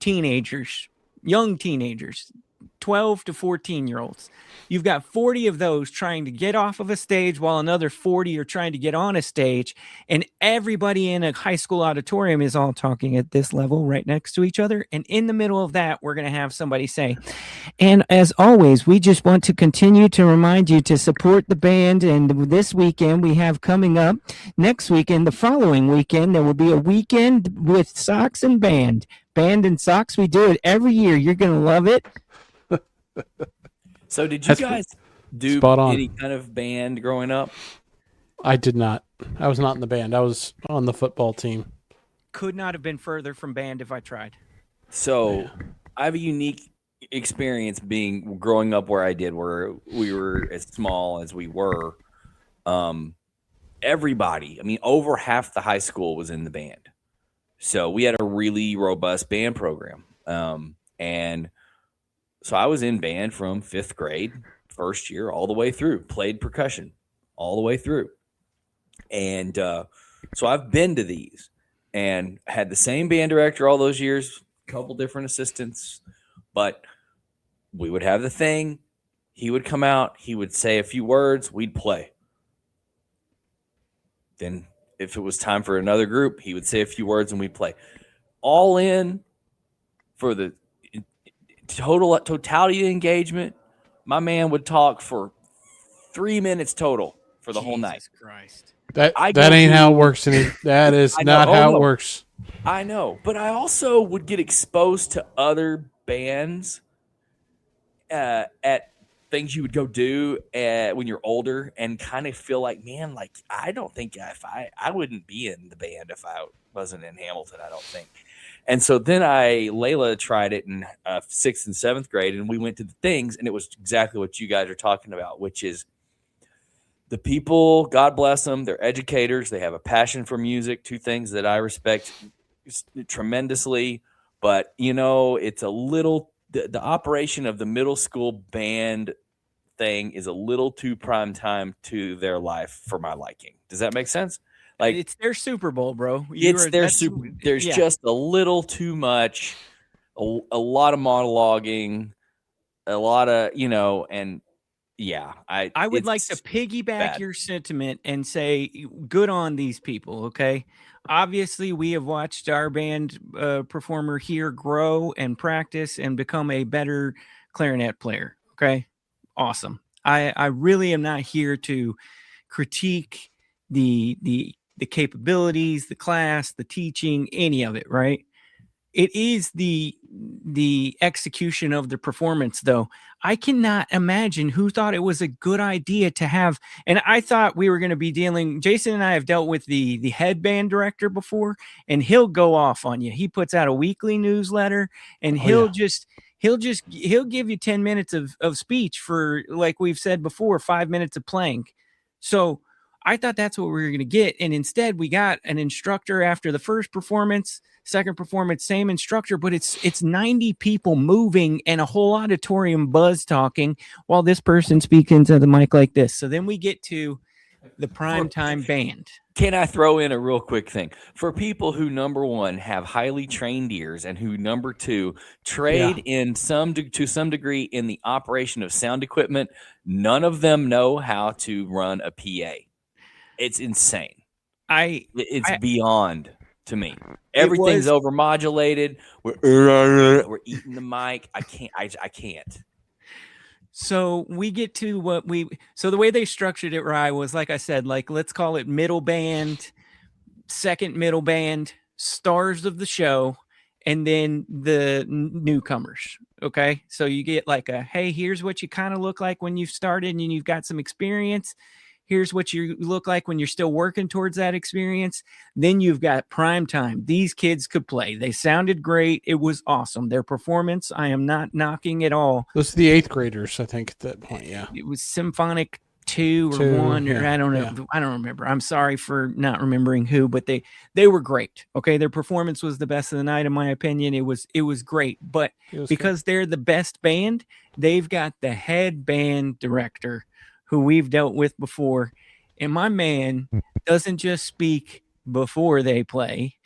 teenagers, young teenagers, 12 to 14-year-olds. You've got 40 of those trying to get off of a stage while another 40 are trying to get on a stage. And everybody in a high school auditorium is all talking at this level right next to each other. And in the middle of that, we're going to have somebody say, and as always, we just want to continue to remind you to support the band. And this weekend we have coming up, next weekend, the following weekend, there will be a weekend with socks and band. Band and socks. We do it every year. You're going to love it. So did you guys do any kind of band growing up? I did not. I was not in the band. I was on the football team. Could not have been further from band if I tried. So I have a unique experience growing up where I did, where we were as small as we were. Everybody, I mean, over half the high school was in the band. So we had a really robust band program. And so I was in band from 5th grade, first year, all the way through, played percussion all the way through. And so I've been to these and had the same band director all those years, a couple different assistants, but we would have the thing. He would come out, he would say a few words, we'd play. Then if it was time for another group, he would say a few words and we'd play. All in for the totality of engagement, my man would talk for 3 minutes total for the whole night. Jesus Christ. That ain't how it works. That is not how it works. I know, but I also would get exposed to other bands at things you would go do when you're older and kind of feel like, man, like I don't think if I wouldn't be in the band if I wasn't in Hamilton, I don't think. And so then Layla tried it in 6th and 7th grade, and we went to the things, and it was exactly what you guys are talking about, which is the people, God bless them, they're educators, they have a passion for music, two things that I respect tremendously. But, you know, it's a little, the operation of the middle school band thing is a little too prime time to their life for my liking. Does that make sense? Like, it's their Super Bowl, bro. There's just a little too much, a lot of monologuing, a lot of, you know, and yeah, I would like to piggyback your sentiment and say, good on these people. Okay. Obviously, we have watched our band performer here grow and practice and become a better clarinet player. Okay. Awesome. I really am not here to critique the capabilities, the class, the teaching, any of it, right? It is the execution of the performance, though. I cannot imagine who thought it was a good idea to have, and I thought we were going to be dealing, Jason and I have dealt with the headband director before, and he'll go off on you. He puts out a weekly newsletter, and he'll give you 10 minutes of speech for, like we've said before, 5 minutes of playing. So I thought that's what we were going to get. And instead we got an instructor after the first performance, second performance, same instructor, but it's 90 people moving and a whole auditorium buzz talking while this person speaks into the mic like this. So then we get to the primetime band. Can I throw in a real quick thing for people who, number one, have highly trained ears, and who, number two, trade in to some degree in the operation of sound equipment? None of them know how to run a PA. It's insane. It's beyond to me. Everything's overmodulated. We're eating the mic. I can't. So we get to so the way they structured it, Rye, was, like I said, like, let's call it middle band, second middle band, stars of the show, and then the newcomers. Okay. So you get like hey, here's what you kind of look like when you've started and you've got some experience. Here's what you look like when you're still working towards that experience. Then you've got prime time. These kids could play. They sounded great. It was awesome. Their performance, I am not knocking at all. Those are the 8th graders, I think, at that point. Yeah. It was Symphonic 2 or 1, or I don't know. Yeah. I don't remember. I'm sorry for not remembering who, but they were great. Okay. Their performance was the best of the night, in my opinion. It was great. But because they're the best band, they've got the head band director who we've dealt with before. And my man doesn't just speak before they play.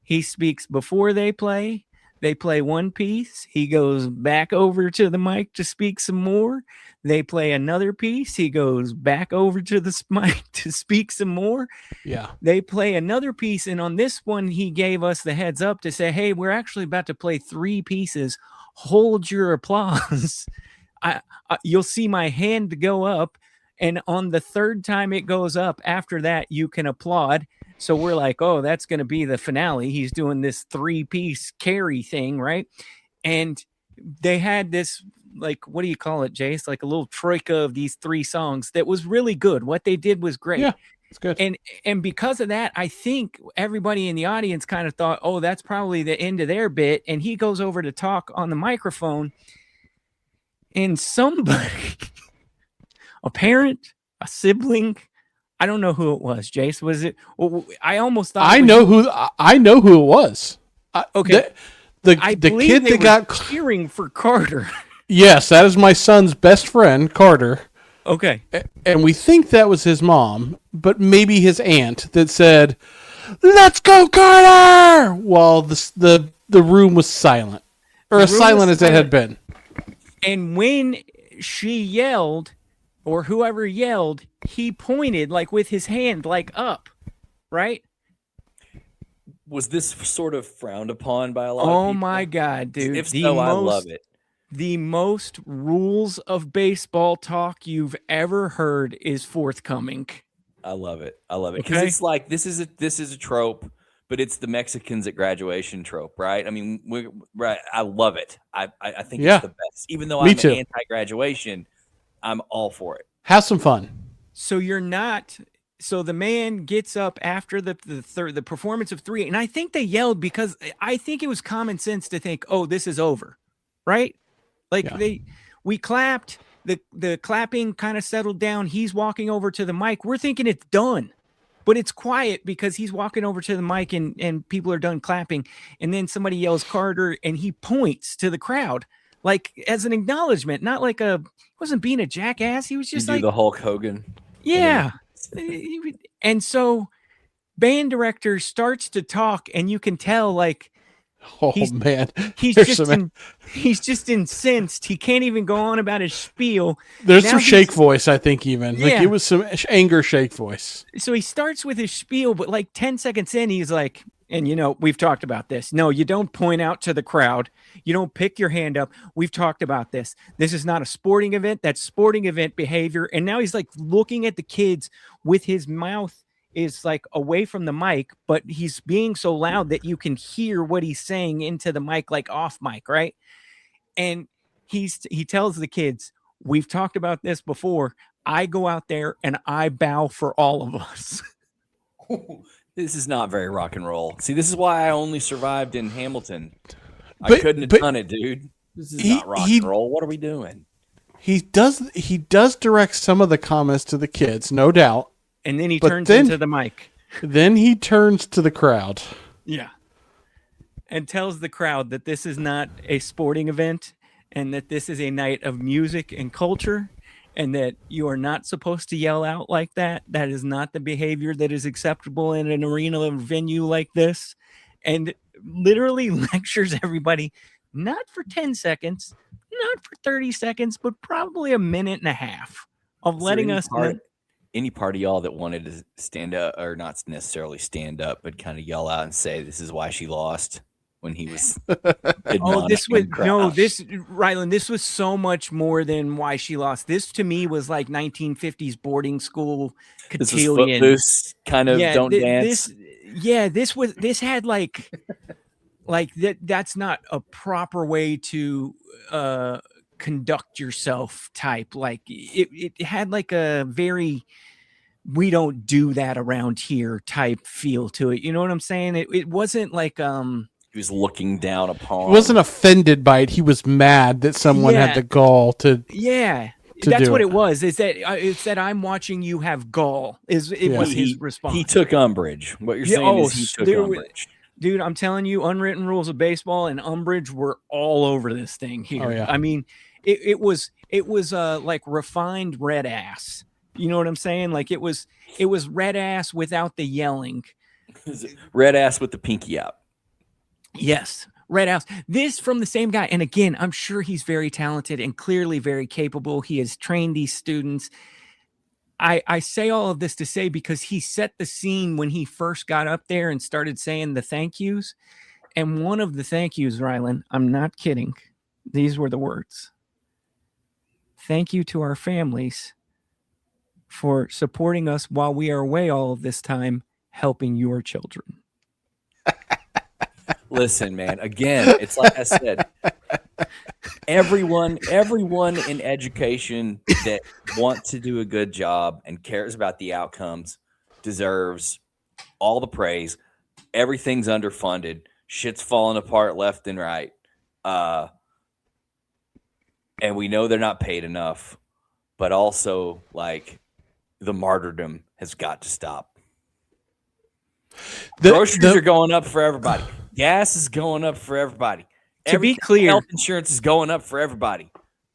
He speaks before they play. They play one piece. He goes back over to the mic to speak some more. They play another piece. He goes back over to the mic to speak some more. Yeah. They play another piece. And on this one, he gave us the heads up to say, hey, we're actually about to play 3 pieces. Hold your applause. You'll see my hand go up. And on the third time it goes up, after that, you can applaud. So we're like, oh, that's going to be the finale. He's doing this 3-piece carry thing, right? And they had this, like, what do you call it, Jace? Like a little troika of these 3 songs that was really good. What they did was great. Yeah, it's good. And because of that, I think everybody in the audience kind of thought, oh, that's probably the end of their bit. And he goes over to talk on the microphone, and somebody... a parent, a sibling, I don't know who it was. Jace, was it? I almost thought I know who it was. Okay, the kid that got cheering for Carter. Yes, that is my son's best friend, Carter. Okay, and we think that was his mom, but maybe his aunt that said, "Let's go, Carter!" While the room was silent, or as silent as it had been. And when she yelled, or whoever yelled, he pointed, like, with his hand, like, up, right? Was this sort of frowned upon by a lot of people? Oh my God, dude. If so, I love it. The most rules of baseball talk you've ever heard is forthcoming. I love it. Because it's like, this is a trope, but it's the Mexicans at graduation trope, right? I mean, I love it. I think it's the best. Even though I'm an anti-graduation, I'm all for it. Have some fun. So you're not. So the man gets up after the performance of 3, and I think they yelled because I think it was common sense to think, oh, this is over, right? Like we clapped. The clapping kind of settled down. He's walking over to the mic. We're thinking it's done, but it's quiet because he's walking over to the mic and people are done clapping. And then somebody yells Carter, and he points to the crowd like as an acknowledgement, not like he wasn't being a jackass. He was just You do like the Hulk Hogan. yeah. And so band director starts to talk, and you can tell like Oh man, he's There's just some- he's just incensed. He can't even go on about his spiel. There's Now some he's- shake voice, I think, even. Like, Yeah. it was some anger shake voice. So he starts with his spiel, but like 10 seconds in, he's like, and we've talked about this. No, you don't point out to the crowd. You don't pick your hand up. We've talked about this. This is not a sporting event. That's sporting event behavior. And now he's like looking at the kids with his mouth is like away from the mic, but he's being so loud that you can hear what he's saying into the mic, like off mic, right? And he tells the kids, we've talked about this before. I go out there and I bow for all of us. This is not very rock and roll. See, this is why I only survived in Hamilton. I But- couldn't have but done it, dude. This is he- not rock he- and roll. What are we doing? He does direct some of the comments to the kids, no doubt. And then he But turns then- into the mic. Then he turns to the crowd. Yeah. And tells the crowd that this is not a sporting event and that this is a night of music and culture and that you are not supposed to yell out like that. That is not the behavior that is acceptable in an arena or venue like this. And literally lectures everybody, not for 10 seconds, not for 30 seconds, but probably a minute and a half of Is there letting any us part- know. Any part of y'all that wanted to stand up, or not necessarily stand up, but kind of yell out and say, "This is why she lost," when he was? Oh, this was crowd. Rylan. This was so much more than why she lost. This to me was like 1950s boarding school This was cotillion. Footloose, kind of don't dance. This had like that's not a proper way to conduct yourself type. Like it had like a very we don't do that around here type feel to it. You know what I'm saying? It wasn't like He was looking down upon. He wasn't offended by it. He was mad that someone Yeah. had the gall to. yeah. to That's do what it. it was. Is that it's that I'm watching you have gall. Was his response? He took umbrage. What you're Yeah, saying is he took there was- umbrage. Dude, I'm telling you, unwritten rules of baseball and umbrage were all over this thing here. Oh, yeah. I mean, it was like refined red ass. You know what I'm saying? Like it was red ass without the yelling. Red ass with the pinky out. Yes, red ass. This from the same guy. And again, I'm sure he's very talented and clearly very capable. He has trained these students. I say all of this to say because he set the scene when he first got up there and started saying the thank yous. And one of the thank yous, Rylan, I'm not kidding. These were the words. Thank you to our families for supporting us while we are away all of this time, helping your children. Listen, man. Again, it's like I said. Everyone in education that wants to do a good job and cares about the outcomes deserves all the praise. Everything's underfunded. Shit's falling apart left and right. And we know they're not paid enough, but also like the martyrdom has got to stop. Groceries are going up for everybody. Gas is going up for everybody. To be clear, health insurance is going up for everybody.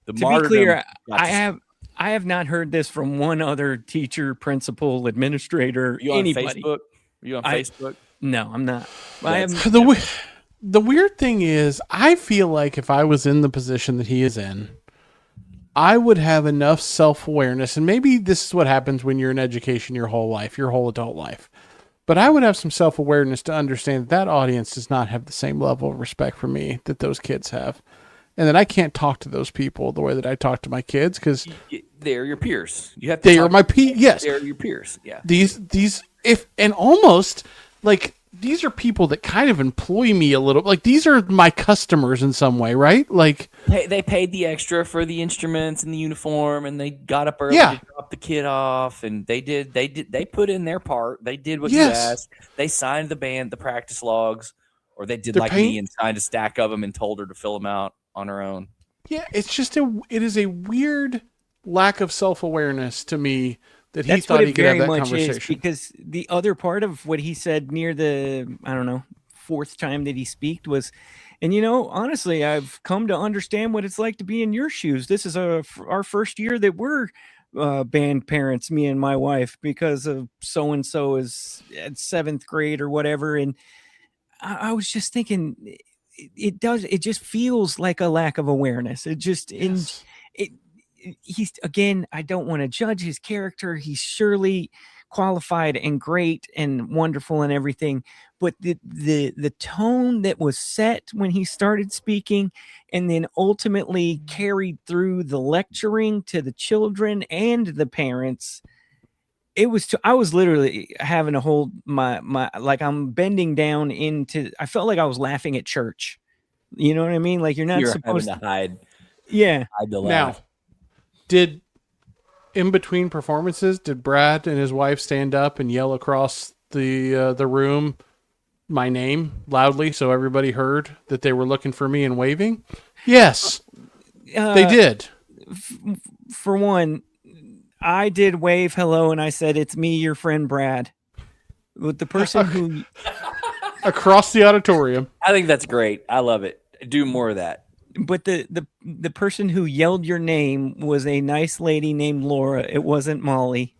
To be clear, I have not heard this from one other teacher, principal, administrator, You on anybody. Facebook? You on Facebook? No, I'm not. I have The weird thing is, I feel like if I was in the position that he is in, I would have enough self-awareness, and maybe this is what happens when you're in education your whole life, your whole adult life. But I would have some self-awareness to understand that audience does not have the same level of respect for me that those kids have. And that I can't talk to those people the way that I talk to my kids because they're your peers. You have to they are my peers. Yes. They're your peers. Yeah. These, if, and almost like these are people that kind of employ me a little. Like, these are my customers in some way, right? Like, They paid the extra for the instruments and the uniform, and they got up early Yeah. to drop the kid off, and they put in their part. They did what you Yes. asked. They signed the practice logs, or they did They're like paying- me and signed a stack of them and told her to fill them out on her own. yeah, it is a weird lack of self-awareness to me that he That's thought what he it could have very that much is, conversation. because the other part of what he said near the, I don't know, fourth time that he speaked was, and honestly, I've come to understand what it's like to be in your shoes. This is our first year that we're band parents, me and my wife, because of so and so is at 7th grade or whatever. And I was just thinking, it just feels like a lack of awareness. It just Yes. he's, again, I don't want to judge his character. He's surely qualified and great and wonderful and everything, but the tone that was set when he started speaking, and then ultimately carried through the lecturing to the children and the parents, I was literally having to hold my like, I'm bending down into, I felt like I was laughing at church. You know what I mean? Like, you're not You're having supposed to to. hide Yeah. the Now, laugh. did in between performances, did Brad and his wife stand up and yell across the room my name loudly so everybody heard that they were looking for me and waving? Yes, they did. For one, I did wave hello and I said, "It's me, your friend Brad." With the person who, Across the auditorium. I think that's great. I love it. Do more of that. but the person who yelled your name was a nice lady named Laura. It wasn't Molly.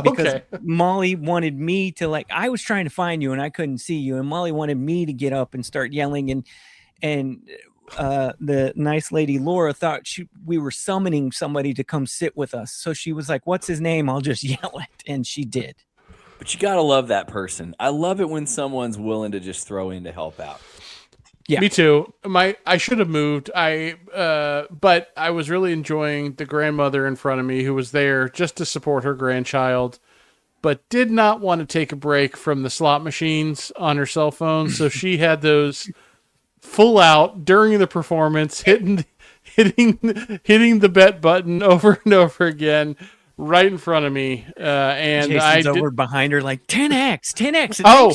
Because Okay. Molly wanted me to, like, I was trying to find you and I couldn't see you, and Molly wanted me to get up and start yelling, and the nice lady Laura thought we were summoning somebody to come sit with us, so she was like, "What's his name? I'll just yell it," and she did. But you gotta love that person. I love it when someone's willing to just throw in to help out. Yeah. Me too. I should have moved. But I was really enjoying the grandmother in front of me who was there just to support her grandchild, but did not want to take a break from the slot machines on her cell phone. So she had those full out during the performance, hitting the bet button over and over again right in front of me. And Jason's over behind her like, 10x, 10x. Oh.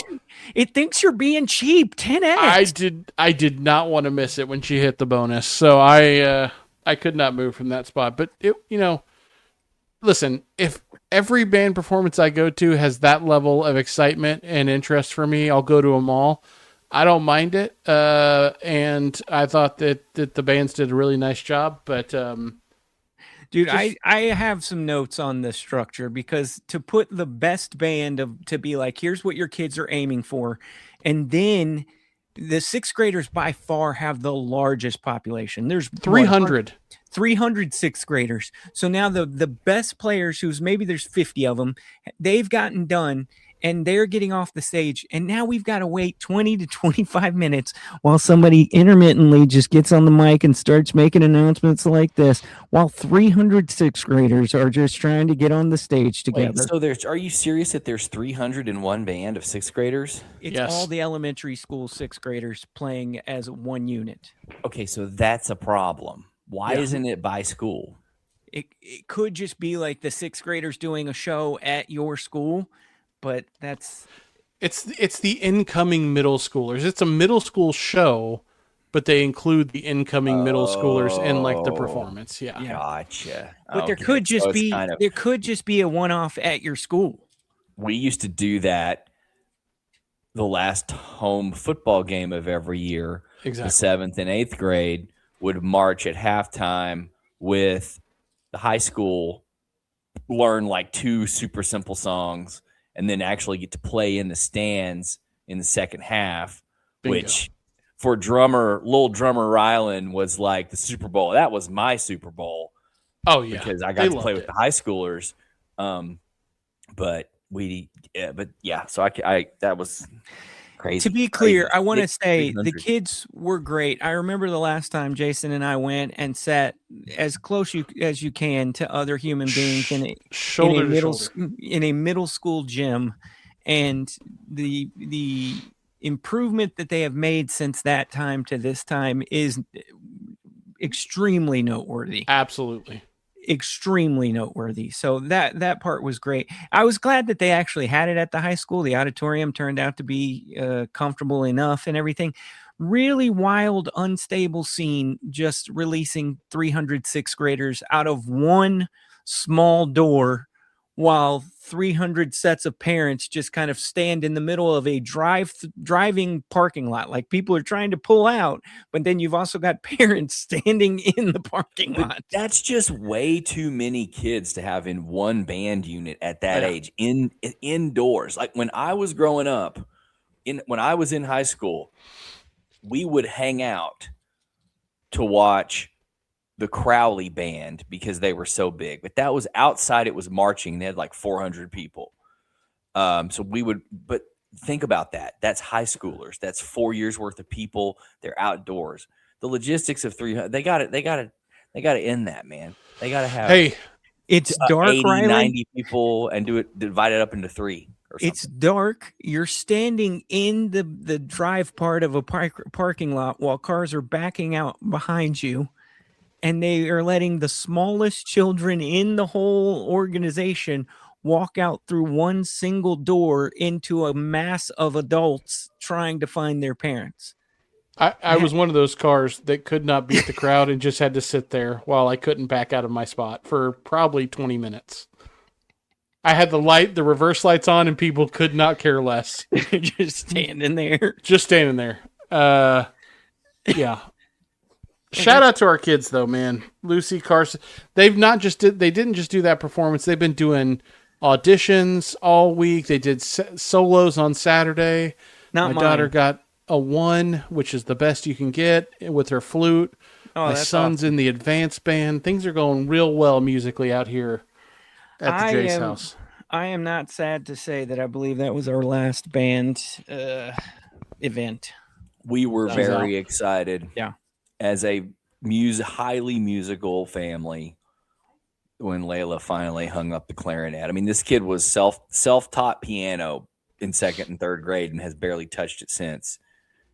It thinks you're being cheap. 10x. I did not want to miss it when she hit the bonus, so I could not move from that spot. But listen, if every band performance I go to has that level of excitement and interest for me, I'll go to them all. I don't mind it, and I thought that the bands did a really nice job. But Dude, I have some notes on the structure, because to put the best band to be like, here's what your kids are aiming for, and then the 6th graders by far have the largest population. There's 300 6th graders. So now the best players, who's maybe there's 50 of them, they've gotten done. And they're getting off the stage, and now we've got to wait 20 to 25 minutes while somebody intermittently just gets on the mic and starts making announcements like this, while 300 6th graders are just trying to get on the stage together. Wait, so are you serious that there's 301 band of 6th graders? It's Yes. all the elementary school 6th graders playing as one unit. Okay, so that's a problem. Why Yeah. isn't it by school? It could just be like the 6th graders doing a show at your school, but it's the incoming middle schoolers. It's a middle school show, but they include the incoming middle schoolers in like the performance. Yeah. Gotcha. but there Okay, could just so it's be kind of- there could just be a one-off at your school. we used to do that the last home football game of every year. Exactly. The 7th and 8th grade would march at halftime with the high school, learn like 2 super simple songs, and then actually get to play in the stands in the second half, Bingo. which for little drummer Rylan was like the Super Bowl. That was my Super Bowl. Oh yeah. Because I They got to play loved with it. the high schoolers. So I that was crazy. To be clear, Crazy. I want to It's say the 300. kids were great. I remember the last time Jason and I went and sat as close as you can to other human beings Shoulder to middle shoulder. in a middle school gym, and the improvement that they have made since that time to this time is extremely noteworthy. Absolutely. Extremely noteworthy. So that part was great. I was glad that they actually had it at the high school. The auditorium turned out to be comfortable enough and everything. Really wild, unstable scene, just releasing 300 sixth graders out of one small door while 300 sets of parents just kind of stand in the middle of a driving parking lot. Like people are trying to pull out, but then you've also got parents standing in the parking lot. That's just way too many kids to have in one band unit at that Yeah. age indoors. Like when I was growing up, when I was in high school, we would hang out to watch the Crowley band because they were so big. But that was outside. It was marching. They had like 400 people. So we would, but think about that. That's high schoolers. That's 4 years worth of people. They're outdoors. The logistics of 300, they got to end that, man. They got to have It's dark, 80, Riley. 90 people and divide it up into 3 or something. It's dark. You're standing in the drive part of a parking lot while cars are backing out behind you. And they are letting the smallest children in the whole organization walk out through one single door into a mass of adults trying to find their parents. I was one of those cars that could not beat the crowd and just had to sit there while I couldn't back out of my spot for probably 20 minutes. I had the reverse lights on, and people could not care less. Just standing there. Just standing there. Yeah. Shout out to our kids though, man. Lucy, Carson. They didn't just do that performance. They've been doing auditions all week. They did solos on Saturday. Not my daughter got a 1, which is the best you can get with her flute. Oh, my that's son's awesome. in the advanced band. Things are going real well musically out here at the Jay's house. I am not sad to say that I believe that was our last band event. We were very excited. Yeah. As a highly musical family, when Layla finally hung up the clarinet. I mean, this kid was self-taught piano in 2nd and 3rd grade and has barely touched it since.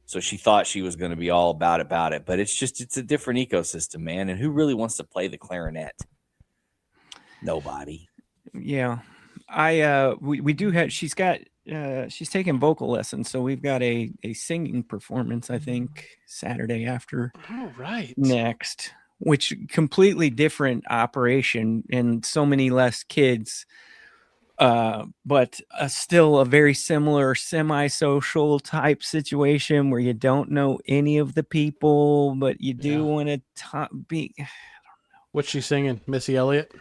So she thought she was going to be all about it, but it's a different ecosystem, man. And who really wants to play the clarinet? Nobody. Yeah. We do have, she's taking vocal lessons. So we've got a singing performance, I think, Saturday after All right. next, which completely different operation and so many less kids. But still a very similar semi-social type situation where you don't know any of the people, but you do want to be. What's she singing? Missy Elliott?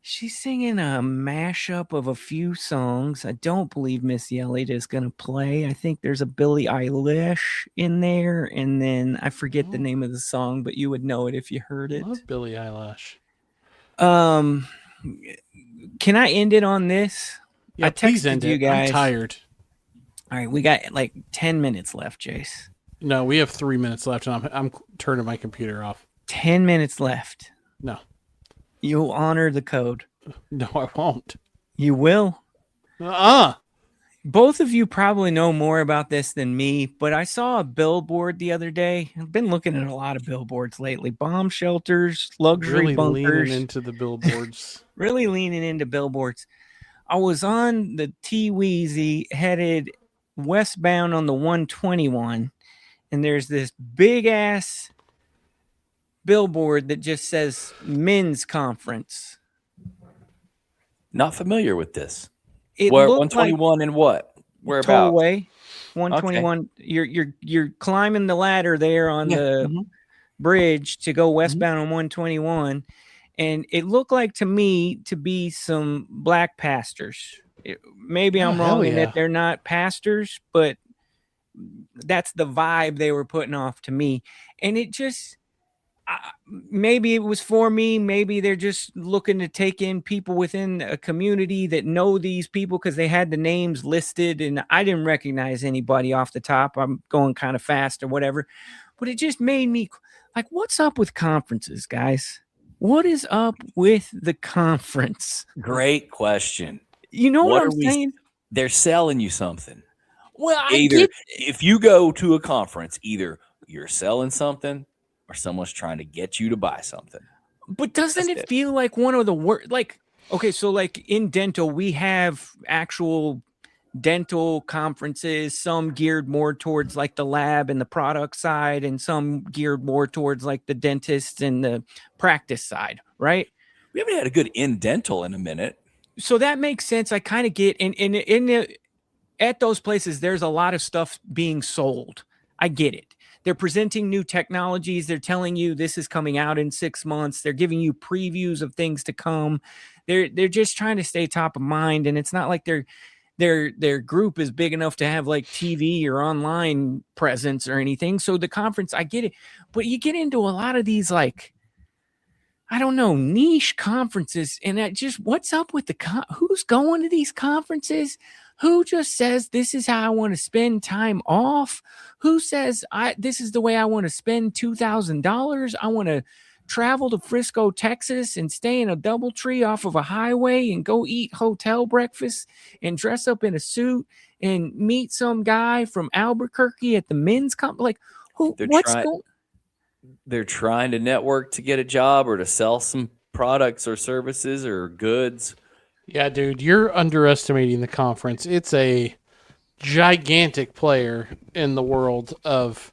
She's singing a mashup of a few songs. I don't believe Missy Elliott is going to play. I think there's a Billie Eilish in there, and then I forget the name of the song, but you would know it if you heard it. Love Billie Eilish. Can I end it on this? Yeah, I please texted end you it. guys. I'm tired. All right, we got like 10 minutes left, Jace. No, we have 3 minutes left, and I'm turning my computer off. 10 minutes left. No. You'll honor the code. No, I won't. You will. Both of you probably know more about this than me, but I saw a billboard the other day. I've been looking at a lot of billboards lately. Bomb shelters, luxury Really bunkers. leaning into the billboards. Really leaning into billboards. I was on the T-Weezy headed westbound on the 121, and there's this big ass billboard that just says men's conference. Not familiar with this. It Where looked 121 and what? Whereabouts? Tollway 121. You're climbing the ladder there on the bridge to go westbound on 121, and it looked like to me to be some black pastors. Maybe I'm wrong in that they're not pastors, but that's the vibe they were putting off to me, and it just. Maybe it was for me. Maybe they're just looking to take in people within a community that know these people because they had the names listed and I didn't recognize anybody off the top. I'm going kind of fast or whatever, but it just made me like, what's up with conferences, guys? What is up with the conference? Great question. You know what I'm saying? They're selling you something. Well, I Either get, if you go to a conference, either you're selling something or someone's trying to get you to buy something. but doesn't That's it it. feel like one of the worst? Like, okay, so like in dental, we have actual dental conferences, some geared more towards like the lab and the product side, and some geared more towards like the dentist and the practice side, right? We haven't had a good in dental in a minute. So that makes sense. I kind of get in the at those places, there's a lot of stuff being sold. I get it. They're presenting new technologies. They're telling you this is coming out in 6 months. They're giving you previews of things to come. They're just trying to stay top of mind, and it's not like their group is big enough to have like TV or online presence or anything. So the conference, I get it, but you get into a lot of these like, I don't know, niche conferences, and that just what's up with who's going to these conferences? Who just says this is how I want to spend time off? Who says this is the way I want to spend $2,000? I want to travel to Frisco, Texas, and stay in a DoubleTree off of a highway and go eat hotel breakfast and dress up in a suit and meet some guy from Albuquerque at the men's comp. Like, who? They're trying to network to get a job or to sell some products or services or goods. Yeah, dude, you're underestimating the conference. It's a gigantic player in the world of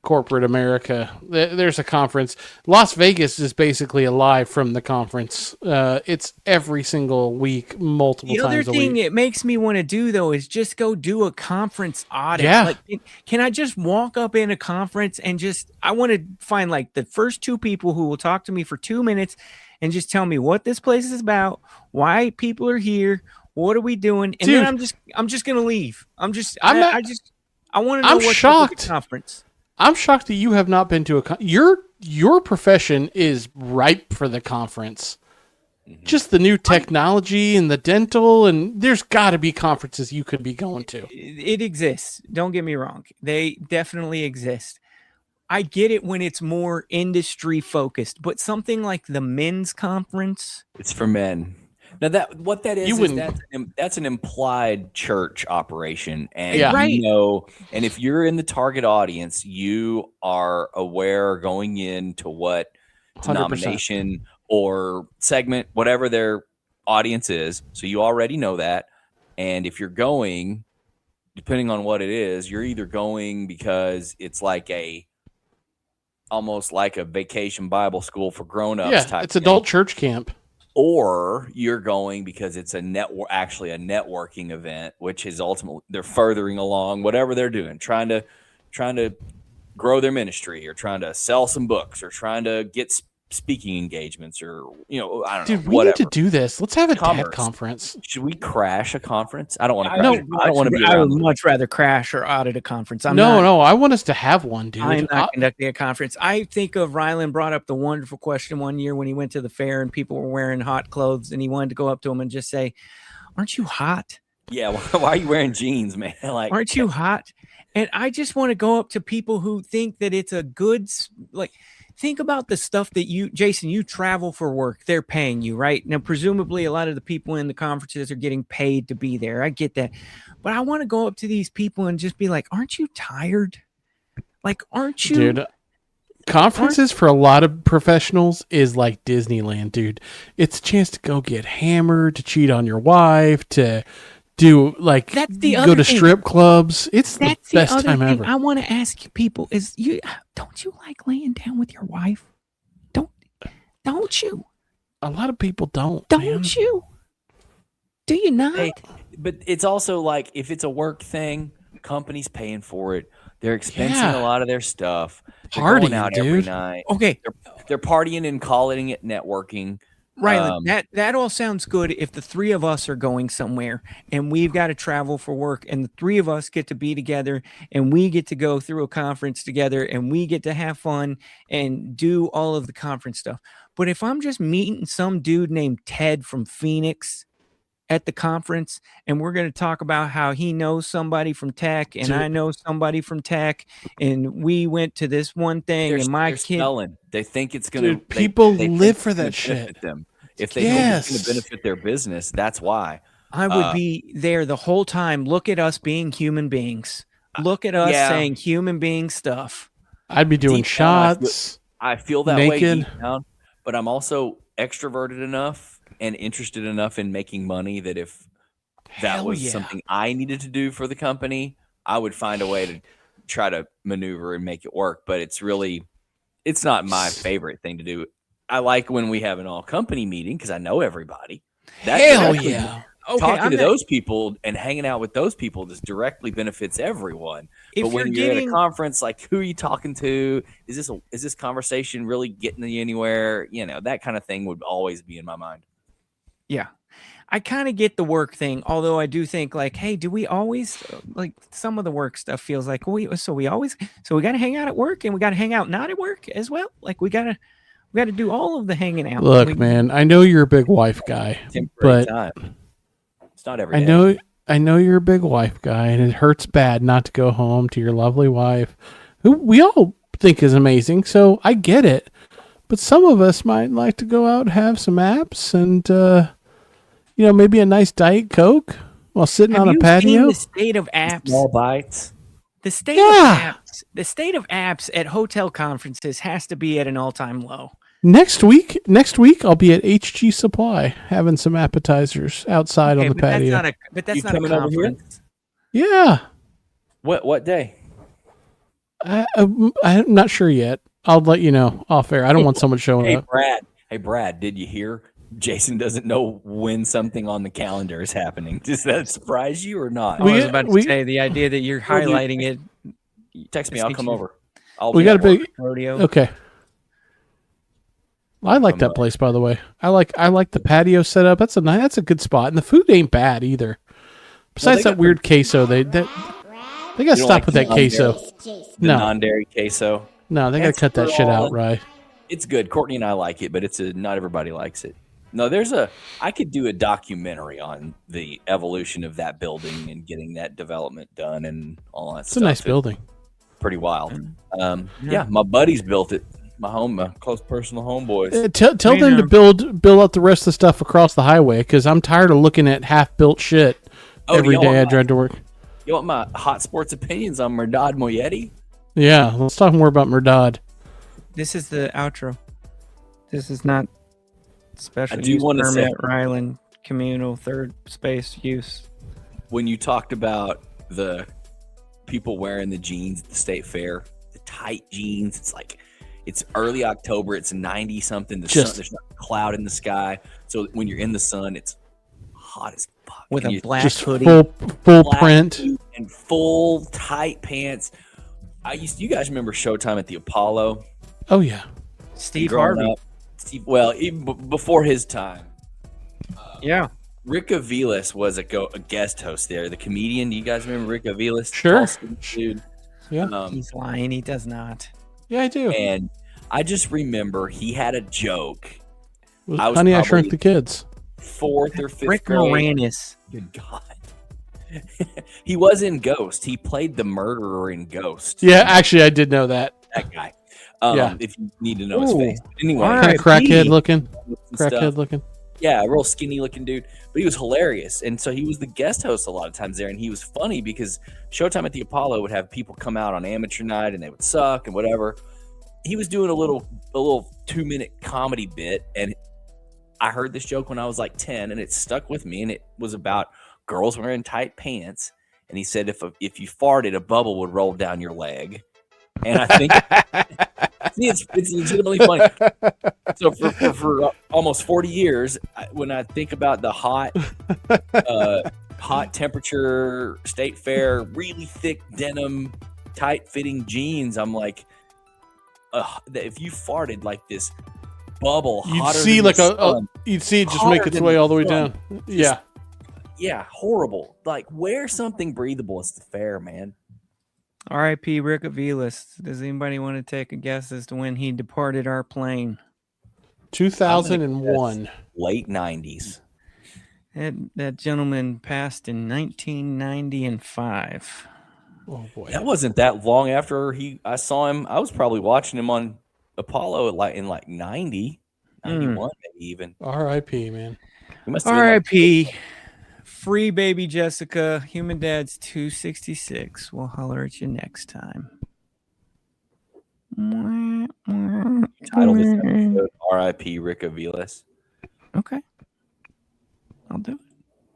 corporate America. There's a conference. Las Vegas is basically alive from the conference. It's every single week, multiple times a week. The other thing it makes me want to do, though, is just go do a conference audit. Yeah. Like, can I just walk up in a conference and I want to find like the first 2 people who will talk to me for 2 minutes and just tell me what this place is about, why people are here, what are we doing, and then I'm just gonna leave. I want to know what's up with the conference. I'm shocked that you have not been to your profession is ripe for the conference. Mm-hmm. Just the new technology and the dental, and there's got to be conferences you could be going to. It exists. Don't get me wrong. They definitely exist. I get it when it's more industry focused, but something like the men's conference. It's for men. Now what that is that's an implied church operation, and and if you're in the target audience, you are aware going into what 100%. Denomination or segment, whatever their audience is. So you already know that, and if you're going, depending on what it is, you're either going because it's like almost like a vacation Bible school for grown-ups. Yeah, it's adult church camp. Or you're going because it's a networking event, which is ultimately they're furthering along whatever they're doing, trying to grow their ministry or trying to sell some books or trying to get speaking engagements or I don't know. Dude, we need to do this. Let's have a dad conference. Should we crash a conference? I don't want to. I don't want to be. I would much rather crash or audit a conference. No. I want us to have one, dude. I'm not conducting a conference. I think of Rylan brought up the wonderful question one year when he went to the fair and people were wearing hot clothes, and he wanted to go up to them and just say, "Aren't you hot? Yeah, why are you wearing jeans, man? Like, aren't you hot?" And I just want to go up to people who think that it's a good like. Think about the stuff that Jason, you travel for work. They're paying you, right? Now, presumably a lot of the people in the conferences are getting paid to be there. I get that. But I want to go up to these people and just be like, aren't you tired? Like, aren't you? Dude, conferences for a lot of professionals is like Disneyland, dude. It's a chance to go get hammered, to cheat on your wife, to do like go to strip clubs. It's the best time ever. I want to ask people don't you like laying down with your wife? Don't you? A lot of people don't. Don't you? Do you not? Hey, but it's also like if it's a work thing, company's paying for it. They're expensing a lot of their stuff. They're going out every night. Okay. They're partying and calling it networking. Right, that all sounds good if the 3 of us are going somewhere and we've got to travel for work and the 3 of us get to be together and we get to go through a conference together and we get to have fun and do all of the conference stuff. But if I'm just meeting some dude named Ted from Phoenix at the conference and we're going to talk about how he knows somebody from tech and I know somebody from tech and we went to this one thing and my kid selling. They think it's going to live for that shit. Them. If they think it's going to benefit their business, that's why. I would be there the whole time. Look at us being human beings. Look at us Yeah. saying human being stuff. I'd be doing Deep down, shots. I feel that way naked. deep down, but I'm also extroverted enough and interested enough in making money that if that Hell was yeah. something I needed to do for the company, I would find a way to try to maneuver and make it work. But it's not my favorite thing to do. I like when we have an all company meeting because I know everybody. Hell directly- yeah. Talking to those people and hanging out with those people just directly benefits everyone. If But when you're you're getting- at a conference, like who are you talking to? Is this conversation really getting you anywhere? That kind of thing would always be in my mind. Yeah. I kind of get the work thing, although I do think like, hey, do we always like some of the work stuff feels like we got to hang out at work and we got to hang out not at work as well. Like we got to do all of the hanging out. Look, man, I know you're a big wife guy, Temporary but time. It's not every day. I know you're a big wife guy, and it hurts bad not to go home to your lovely wife, who we all think is amazing. So I get it, but some of us might like to go out and have some apps and maybe a nice Diet Coke while sitting Have on a you patio. seen the state of apps? Small bites. The state Yeah. of apps. The state of apps at hotel conferences has to be at an all-time low. Next week, I'll be at HG Supply having some appetizers outside on the patio. That's You not a coming over here? conference. Yeah, What day? I'm not sure yet. I'll let you know off air. I don't want someone showing Hey up. Brad. Hey Brad, did you hear? Jason doesn't know when something on the calendar is happening. Does that surprise you or not? I was about to say the idea that you're highlighting it. Text me. Just I'll need come you- over. I'll We be got a at work. big Rodeo. okay. I like that place, by the way. I like the patio setup. That's a good spot, and the food ain't bad either. Besides they that got weird queso, they got to You don't stop like with the that queso. The No, non-dairy queso. no, they got to That's cut that for shit all- out, right? It's good. Courtney and I like it, but not everybody likes it. No, I could do a documentary on the evolution of that building and getting that development done and all that It's stuff. a nice building. Pretty wild. Yeah, my buddies built it. My close personal homeboys. Tell them to build out the rest of the stuff across the highway because I'm tired of looking at half built shit every y'all day I want drive to work. You want my hot sports opinions on Merdad Moyetti? Yeah, let's talk more about Merdad. This is the outro. This is not special I do use wanna say- permit, Ryland, communal, third space use. When you talked about the people wearing the jeans at the state fair, the tight jeans, it's early October, it's 90 something, Just- there's not a cloud in the sky, so when you're in the sun, it's hot as fuck. With And a you- black Just hoodie. full black print. suit and full tight pants. You guys remember Showtime at the Apollo? Oh yeah, Steve Growing Harvey. up? Well, even before his time. Yeah. Rick Aviles was a guest host there. The comedian. Do you guys remember Rick Aviles? Sure. Tall, skinny dude. yeah, He's lying. He does not. yeah. I do. And I just remember he had a joke. Was I was Honey, I probably- Shrunk the Kids. Fourth or fifth Rick grade. Moranis. Good God. He was in Ghost. He played the murderer in Ghost. Yeah, actually, I did know that. That guy. Yeah. If you need to know his Ooh. face. Anyway, All Kind right. of crackhead R.I.P. looking. and stuff. Crackhead looking. Yeah, a real skinny looking dude, but he was hilarious. And so he was the guest host a lot of times there. And he was funny because Showtime at the Apollo would have people come out on amateur night and they would suck and whatever. He was doing a little 2-minute comedy bit. And I heard this joke when I was like 10 and it stuck with me. And it was about girls wearing tight pants. And he said, if you farted, a bubble would roll down your leg. And I think it's legitimately funny. So for almost 40 years, when I think about the hot temperature state fair, really thick denim, tight fitting jeans, I'm like, that if you farted like this bubble, You'd hotter see than like the a sun, you'd see it just Hotter make its than way the all the way sun. down. Yeah. yeah, horrible. Like wear something breathable. It's the fair, man. R.I.P. Rick Aviles. Does anybody want to take a guess as to when he departed our plane? 2001. Late 90s. That gentleman passed in 1995. Oh boy. That wasn't that long after I saw him. I was probably watching him on Apollo in 90, 91 maybe even. R.I.P. Man. He must have been R.I.P. free, baby Jessica. Human Dad's 266. We'll holler at you next time. Title this episode R.I.P. Rick Aviles. Okay. I'll do it.